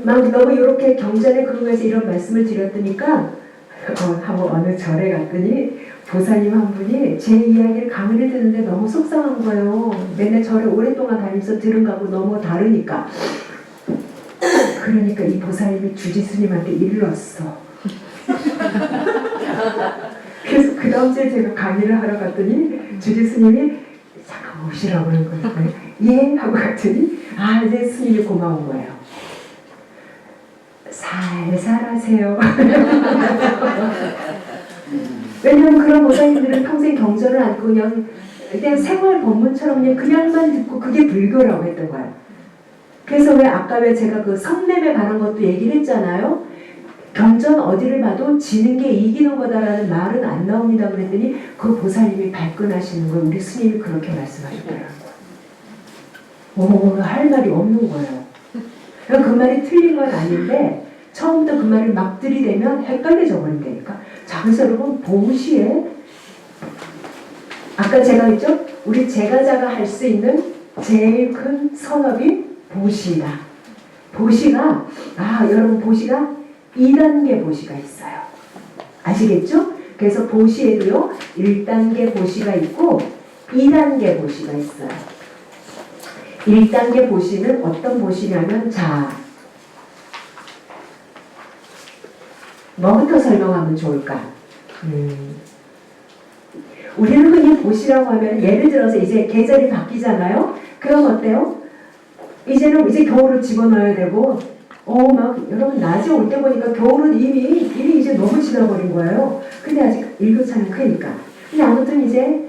막 너무 이렇게 경전에 그러면서 이런 말씀을 드렸더니까 한번 어느 절에 갔더니 보사님 한 분이 제 이야기를 강의를 듣는데 너무 속상한 거예요. 맨날 절에 오랫동안 다니면서 들은 거하고 너무 다르니까. 그러니까 이 보사님이 주지스님한테 일렀어. 그래서 그 다음 주에 제가 강의를 하러 갔더니 주지스님이 잠깐 오시라고 그런 거예요. 예? 하고 갔더니 이제 스님이 고마운 거예요. 살살하세요. 왜냐면 그런 보살님들은 평생 경전을 안 듣고 그냥 생활 법문처럼 그냥만 듣고 그게 불교라고 했던 거예요. 그래서 아까 제가 그 성냄에 관한 것도 얘기를 했잖아요. 경전 어디를 봐도 지는 게 이기는 거다라는 말은 안 나옵니다. 그랬더니 그 보살님이 발끈하시는 걸 우리 스님이 그렇게 말씀하셨더라고요. 할 말이 없는 거예요. 그 말이 틀린 건 아닌데 처음부터 그 말을 막 들이대면 헷갈려져 버린다니까. 자, 그래서 여러분 보시에 아까 제가 했죠? 우리 제가자가 할 수 있는 제일 큰 선업이 보시다. 보시가 여러분 보시가 2단계 보시가 있어요. 아시겠죠? 그래서 보시에도요 1단계 보시가 있고 2단계 보시가 있어요. 1단계 보시는 어떤 보시냐면 뭐부터 설명하면 좋을까? 우리는 그냥 보시라고 하면 예를 들어서 이제 계절이 바뀌잖아요. 그럼 어때요? 이제는 이제 겨울을 집어넣어야 되고 여러분 낮에 올 때 보니까 겨울은 이미 이제 너무 지나버린 거예요. 근데 아직 일교차는 크니까. 근데 아무튼 이제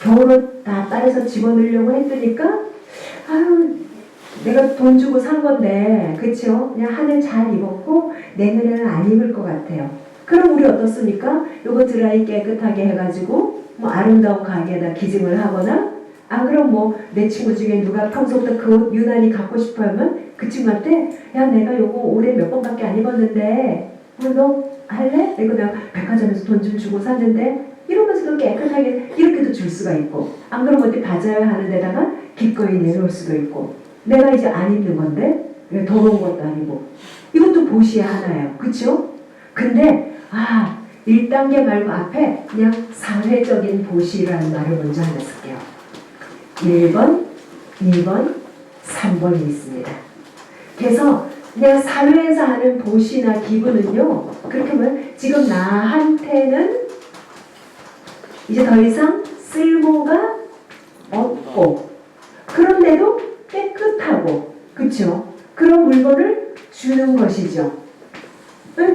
겨울을 다 따라서 집어넣으려고 했으니까 내가 돈 주고 산 건데 그쵸? 그냥 한 해 잘 입었고 내년에는 안 입을 것 같아요. 그럼 우리 어떻습니까? 요거 드라이 깨끗하게 해가지고 아름다운 가게에다 기증을 하거나 그럼 내 친구 중에 누가 평소부터 그 옷 유난히 갖고 싶어 하면 그 친구한테 내가 요거 올해 몇 번밖에 안 입었는데 너 할래? 이거 내가 백화점에서 돈 좀 주고 샀는데 이러면서도 깨끗하게 이렇게도 줄 수가 있고 안 그러면 어디 바자회 하는 데다가 기꺼이 내놓을 수도 있고 내가 이제 안 입는 건데 더러운 것도 아니고 이것도 보시의 하나예요. 그쵸? 근데 1단계 말고 앞에 그냥 사회적인 보시라는 말을 먼저 하나 쓸게요. 1번, 2번, 3번이 있습니다. 그래서 그냥 사회에서 하는 보시나 기분은요 그렇게 보면 지금 나한테는 이제 더 이상 쓸모가 없고 그런데도 깨끗하고 그쵸? 그런 물건을 주는 것이죠.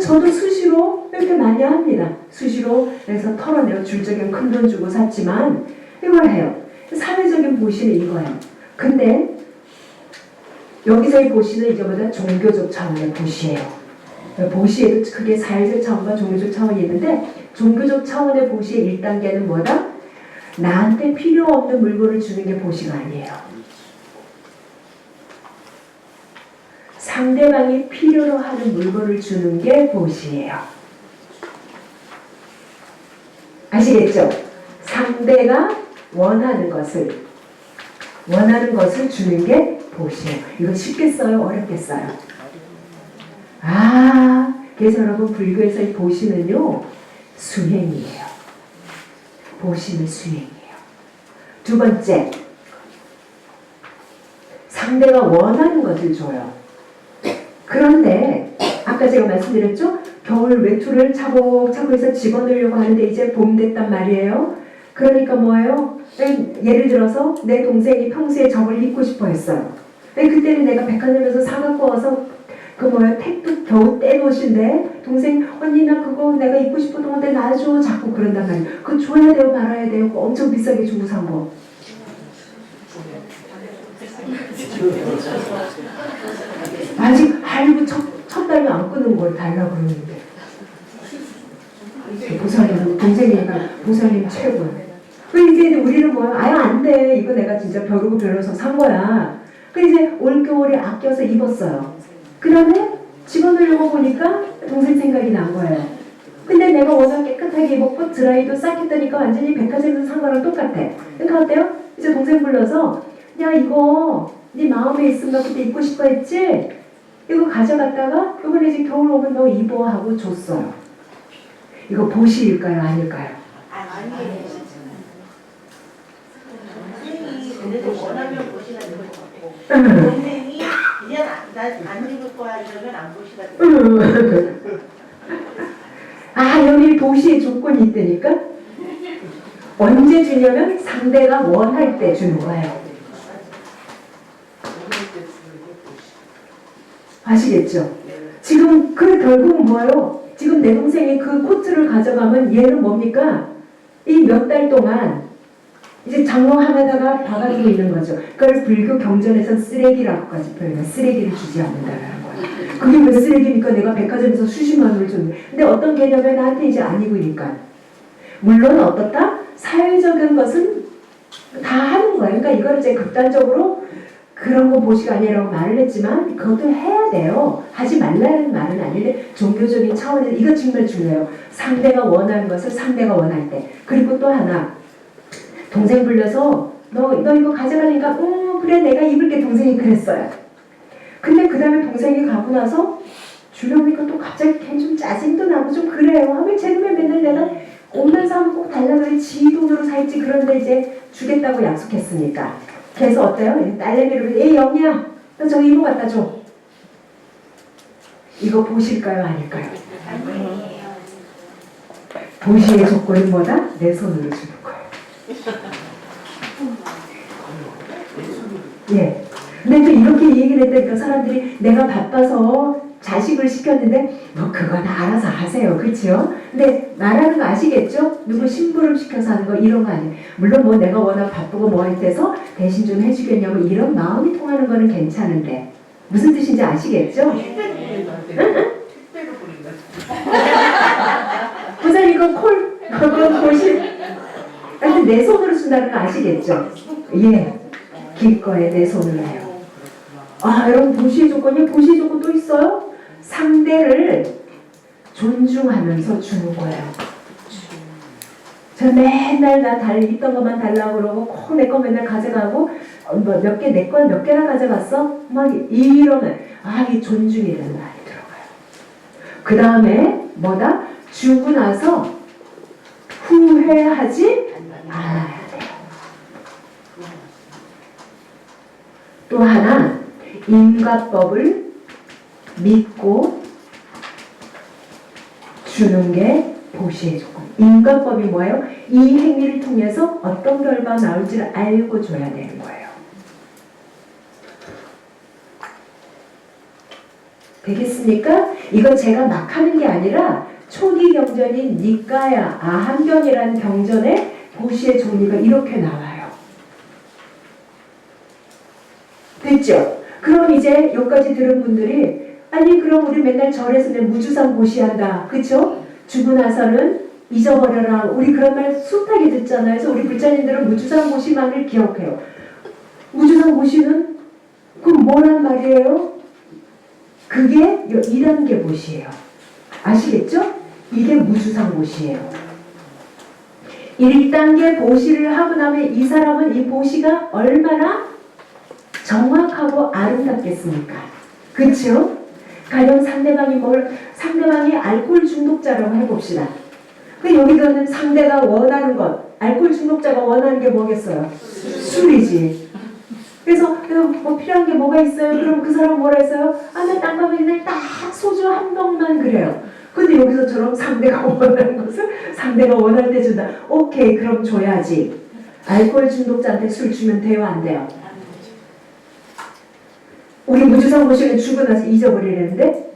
저도 수시로 이렇게 많이 합니다. 수시로 그래서 털어내고 줄 적엔 큰 돈 주고 샀지만 이걸 해요. 사회적인 보시는 이거예요. 근데 여기서의 보시는 이제보다 종교적 차원의 보시예요. 보시에도 크게 사회적 차원과 종교적 차원이 있는데 종교적 차원의 보시의 1단계는 뭐다? 나한테 필요 없는 물건을 주는 게 보시가 아니에요. 상대방이 필요로 하는 물건을 주는 게 보시예요. 아시겠죠? 상대가 원하는 것을 주는 게 보시예요. 이거 쉽게 써요? 어렵게 써요? 그래서 여러분 불교에서의 보시는요 수행이에요. 보시는 수행이에요. 두 번째, 상대가 원하는 것을 줘요. 그런데 아까 제가 말씀드렸죠? 겨울 외투를 차곡차곡 해서 집어넣으려고 하는데 이제 봄 됐단 말이에요. 그러니까 뭐예요? 예를 들어서 내 동생이 평소에 저걸 입고 싶어 했어요. 그때는 내가 백화점에서 사갖고 와서 택도 겨우 뗀 옷인데 동생 언니 나 그거 내가 입고 싶었던 건데 놔줘 자꾸 그런단 말이에요. 그거 줘야 돼요 말아야 돼요? 엄청 비싸게 주고 산 거. 아직 할부 첫 달도 안 끊은 걸 달라고 그러는데. 보살님, 동생이니까 보살님 최고야. 그 이제 우리는 뭐야? 아유, 안 돼. 이거 내가 진짜 벼르고 벼러서 산 거야. 그 이제 올겨울에 아껴서 입었어요. 그 다음에 집어넣으려고 보니까 동생 생각이 난 거예요. 근데 내가 워낙 깨끗하게 입었고 드라이도 싹 했다니까 완전히 백화점에서 산 거랑 똑같아. 그러니까 어때요? 이제 동생 불러서 야, 이거 네 마음에 있으면 그때 입고 싶어 했지? 이거 가져갔다가 이번에 이제 겨울 오면 너 입어 하고 줬어요. 이거 보시일까요? 아닐까요? 아니에요. 선생님이 그래도 원하면 보시라는 것 같고 선생님이 그냥 안 입을 거야 이러면 안 보시라는 아, 여기 보시의 조건이 있다니까? 언제 주냐면 상대가 원할 때 주는 거예요. 아시겠죠? 지금 그 결국은 뭐예요? 지금 내 동생이 그 코트를 가져가면 얘는 뭡니까? 이 몇 달 동안 이제 장롱 하나다가 박아두고 있는 거죠. 그걸 불교 경전에서는 쓰레기라고까지 표현해. 쓰레기를 주지 않는다라는 거야. 그게 왜 쓰레기니까 내가 백화점에서 수십만 원을 줬는데. 근데 어떤 개념에 나한테 이제 안 입으니까. 물론 어떻다? 사회적인 것은 다 하는 거야. 그러니까 이걸 이제 극단적으로 그런 거 보시가 아니라고 말을 했지만 그것도 해야 돼요. 하지 말라는 말은 아닌데 종교적인 차원에서 이거 정말 중요해요. 상대가 원하는 것을 상대가 원할 때. 그리고 또 하나 동생 불려서 너 이거 가져가니까 그래 내가 입을게 동생이 그랬어요. 근데 그 다음에 동생이 가고 나서 주려니까 또 갑자기 걔 좀 짜증도 나고 좀 그래요. 하면 쟤는 맨날 내가 옷만 사면 꼭 달라고 해. 지 돈으로 살지. 그런데 이제 주겠다고 약속했으니까. 그래서 어때요? 딸내미를 에이 영희야 너 저기 이거 갖다 줘. 이거 보실까요? 아닐까요? 보시의 조건은 뭐다? 내 손으로 주는 거예요. 예. 근데 또 이렇게 얘기를 했다니까 사람들이 내가 바빠서 자식을 시켰는데 뭐 그건 알아서 하세요. 그렇죠? 근데 말하는 거 아시겠죠? 누구 심부름 시켜서 하는 거 이런 거 아니에요. 물론 뭐 내가 워낙 바쁘고 뭐 해서 대신 좀 해주겠냐고 이런 마음이 통하는 거는 괜찮은데 무슨 뜻인지 아시겠죠? 보살 이거 그건 보시 근데 내 손으로 준다는 거 아시겠죠? 예. 기꺼이 내 손으로 해요. 아, 여러분 보시의 조건이 보시의 조건 또 있어요? 상대를 존중하면서 주는 거예요. 저 맨날 나 있던 것만 달라고 그러고 꼭 내 거 맨날 가져가고 뭐 몇 개 내 거 몇 개나 가져갔어? 막 이러면 이 존중이라는 말이 들어가요. 그 다음에 뭐다? 주고 나서 후회하지 않아야 돼요. 또 하나 인과법을 믿고 주는 게 보시의 조건. 인과법이 뭐예요? 이 행위를 통해서 어떤 결과가 나올지를 알고 줘야 되는 거예요. 되겠습니까? 이건 제가 막 하는 게 아니라 초기 경전인 니까야 아한경이라는 경전에 보시의 종류가 이렇게 나와요. 됐죠? 그럼 이제 여기까지 들은 분들이 아니 그럼 우리 맨날 절에서 무주상 보시한다. 그쵸? 주고 나서는 잊어버려라. 우리 그런 말 숱하게 듣잖아요. 그래서 우리 불자님들은 무주상 보시만을 기억해요. 무주상 보시는 그럼 뭐란 말이에요? 그게 2단계 보시예요. 아시겠죠? 이게 무주상 보시예요. 1단계 보시를 하고 나면 이 사람은 이 보시가 얼마나 정확하고 아름답겠습니까? 그렇죠? 가령 상대방이 알코올 중독자라고 해봅시다. 그 여기서는 상대가 원하는 것, 알코올 중독자가 원하는 게 뭐겠어요? 술이지. 그래서 뭐 필요한 게 뭐가 있어요? 그럼 그 사람 뭐라 했어요? 나 딴 거 맨날 딱 소주 한 병만 그래요. 근데 여기서처럼 상대가 원하는 것을 상대가 원할 때 준다. 오케이, 그럼 줘야지. 알코올 중독자한테 술 주면 돼요, 안 돼요? 우리 무주상 보시면 주고 나서 잊어버리는데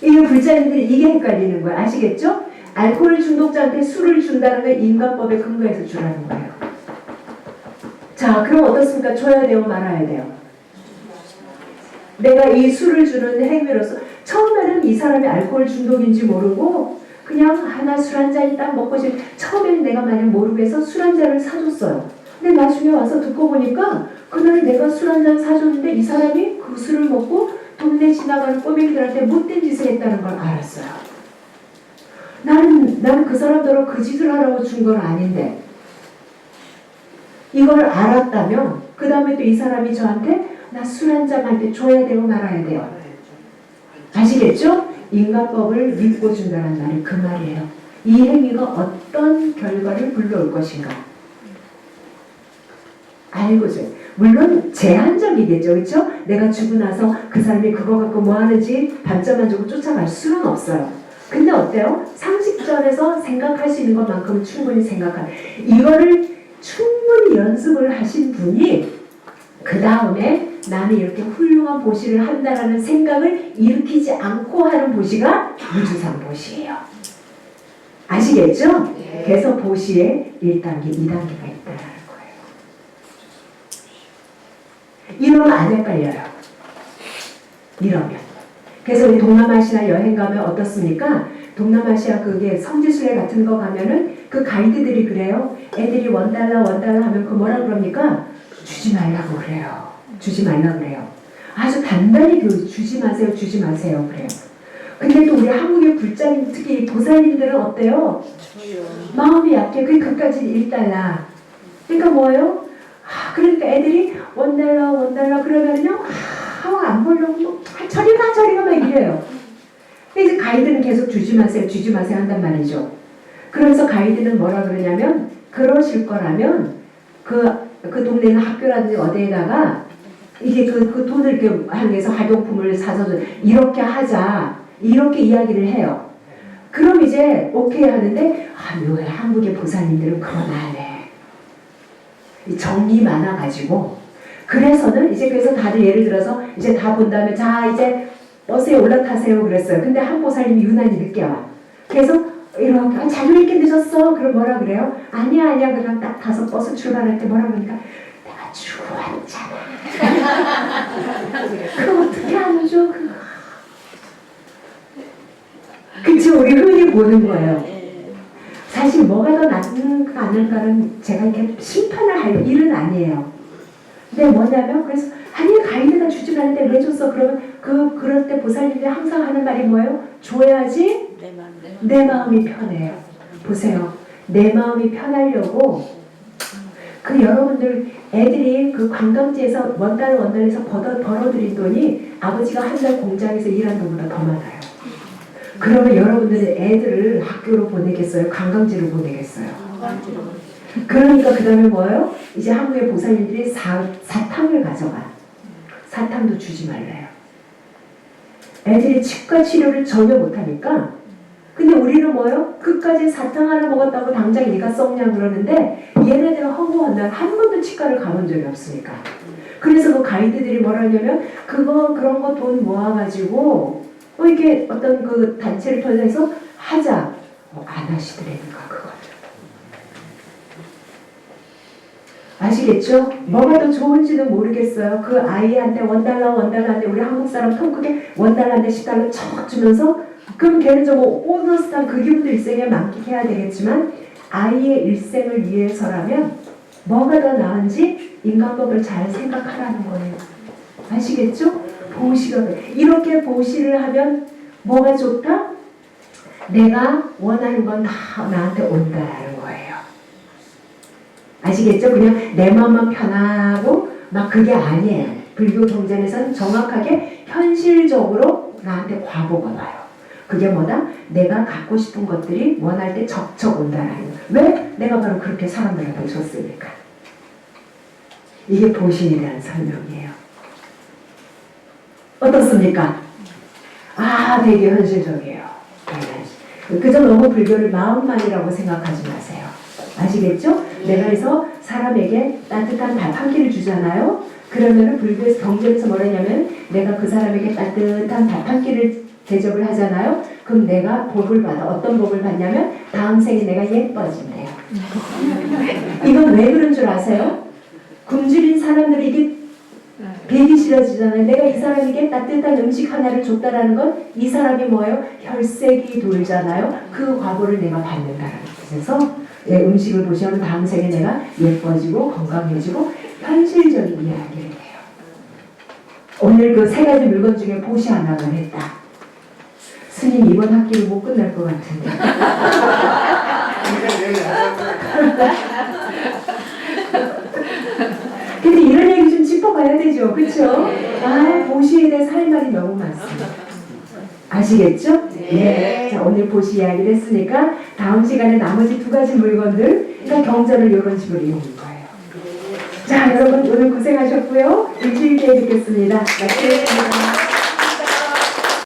이거 불자님들이 이게 헷갈리는 거야. 아시겠죠? 알코올 중독자한테 술을 준다는 건 인과법에 근거해서 주라는 거예요. 자, 그럼 어떻습니까? 줘야 돼요, 말아야 돼요? 내가 이 술을 주는 행위로서 처음에는 이 사람이 알코올 중독인지 모르고 그냥 하나 술 한 잔이 딱 먹고 싶 처음에는 내가 만약 모르고 해서 술 한 잔을 사줬어요. 근데 나중에 와서 듣고 보니까 그날 내가 술 한 잔 사줬는데 이 사람이 그 술을 먹고 동네 지나가는 꼬맹이들한테 못된 짓을 했다는 걸 알았어요. 나는 그 사람들로 그 짓을 하라고 준 건 아닌데 이걸 알았다면 그 다음에 또 이 사람이 저한테 나 술 한 잔 할 때 줘야 돼요, 말아야 돼요? 아시겠죠? 인간법을 믿고 준다는 말이 그 말이에요. 이 행위가 어떤 결과를 불러올 것인가. 알고죠. 물론 제한적이겠죠. 그렇죠? 내가 주고 나서 그 사람이 그거 갖고 뭐 하는지 반점만 주고 쫓아갈 수는 없어요. 근데 어때요? 상식전에서 생각할 수 있는 것만큼은 충분히 생각할. 이거를 충분히 연습을 하신 분이 그 다음에 나는 이렇게 훌륭한 보시를 한다라는 생각을 일으키지 않고 하는 보시가 무주상 보시예요. 아시겠죠? 네. 그래서 보시에 1단계, 2단계가 있다는 거예요. 이러면 안 헷갈려요. 이러면. 그래서 우리 동남아시아 여행 가면 어떻습니까? 동남아시아 그게 성지순례 같은 거 가면은 그 가이드들이 그래요. 애들이 $1 하면 그 뭐라 그럽니까? 주지 말라고 그래요. 주지 말라고 그래요. 아주 단단히 주지 마세요, 주지 마세요 그래요. 근데 또 우리 한국의 불자님 특히 보살님들은 어때요? 마음이 약해. 그게 그까지 $1. 그러니까 뭐예요? 그러니까 애들이 $1 그러면요 안 보려고 뭐 저리가 막 이래요. 근데 이제 가이드는 계속 주지 마세요 한단 말이죠. 그러면서 가이드는 뭐라 그러냐면 그러실 거라면 그 동네는 학교라든지 어디에다가 이게 그 돈을 이렇게 향해서 학용품을 사서 이렇게 하자 이렇게 이야기를 해요. 그럼 이제 오케이 하는데 왜 한국의 보살님들은 그건 안 해. 정이 많아가지고 그래서는 이제 그래서 다들 예를 들어서 이제 다 본 다음에 자 이제 버스에 올라타세요 그랬어요. 근데 한 보살님이 유난히 늦게 와. 그래서 이렇게 자료 읽기 늦었어. 그럼 뭐라 그래요? 아니야 그냥 딱 가서 버스 출발할 때 뭐라 그러니까 내가 주고 왔잖아. 그거 어떻게 안 줘? 그쵸? 우리 흔히 보는 거예요. 사실 뭐가 더 낫는가 안 낫는가는 제가 이렇게 심판을 할 일은 아니에요. 근데 뭐냐면 그래서 아니 가이드가 주지 말는데 왜 줬어? 그러면 그럴 때 보살님들이 항상 하는 말이 뭐예요? 줘야지 내 마음이 편해요. 보세요. 내 마음이 편하려고 그 여러분들 애들이 그 관광지에서 $1에서 벌어들인 돈이 아버지가 한 달 공장에서 일한 돈보다 더 많아요. 그러면 여러분들은 애들을 학교로 보내겠어요? 관광지로 보내겠어요? 그러니까 그 다음에 뭐예요? 이제 한국의 보살님들이 사탕을 가져가. 사탕도 주지 말래요. 애들이 치과 치료를 전혀 못하니까. 근데 우리는 뭐예요? 끝까지 사탕 하나 먹었다고 당장 얘가 썩냐 그러는데 얘네들은 허구한 날 한 번도 치과를 가본 적이 없으니까. 그래서 그 가이드들이 뭐라 하냐면 그런 거 돈 모아가지고 이게 어떤 그 단체를 통해서 하자. 안 하시더라니까 그거를. 아시겠죠? 뭐가 더 좋은지는 모르겠어요. 그 아이한테 $1한테 우리 한국 사람 통 크게 $1한테 $10 척 주면서 그럼 걔는 좀 오너스탄 그 기분도 일생에 만끽해야 되겠지만 아이의 일생을 위해서라면 뭐가 더 나은지 인간법을 잘 생각하라는 거예요. 아시겠죠? 보시가 이렇게 보시를 하면 뭐가 좋다? 내가 원하는 건 다 나한테 온다라는 거예요. 아시겠죠? 그냥 내 마음만 편하고 막 그게 아니에요. 불교 경전에서는 정확하게 현실적으로 나한테 과보가 와요. 그게 뭐다? 내가 갖고 싶은 것들이 원할 때 적적 온다라는 거예요. 왜? 내가 바로 그렇게 사람들한테 줬으니까. 이게 보신이라는 설명이에요. 어떻습니까? 되게 현실적이에요. 그저 너무 불교를 마음만이라고 생각하지 마세요. 아시겠죠? 내가 그래서 사람에게 따뜻한 밥 한 끼를 주잖아요. 그러면은 불교에서 경전에서 뭐라 하냐면 내가 그 사람에게 따뜻한 밥 한 끼를 대접을 하잖아요. 그럼 내가 복을 받아. 어떤 복을 받냐면 다음 생에 내가 예뻐진대요. 이건 왜 그런 줄 아세요? 굶주린 사람들이 이게 배기 싫어지잖아요. 내가 이 사람에게 따뜻한 음식 하나를 줬다라는 건 이 사람이 뭐예요? 혈색이 돌잖아요. 그 과보를 내가 받는다라는 뜻에서 예, 음식을 보시면 다음 생에 내가 예뻐지고 건강해지고 현실적인 이야기를 해요. 오늘 그 세 가지 물건 중에 보시 하나가 했다. 스님 이번 학기를 못 끝날 것 같은데. 근데 이런 얘기 좀 짚어봐야 되죠. 그렇죠? 아, 보시에 대해서 할 말이 너무 많습니다. 아시겠죠? 네. 자, 오늘 보시 이야기를 했으니까 다음 시간에 나머지 두 가지 물건들, 그러니까 경전을 이런 식으로 이용할 거예요. 자, 여러분 오늘 고생하셨고요. 일주일 뒤에 뵙겠습니다. 마치겠습니다.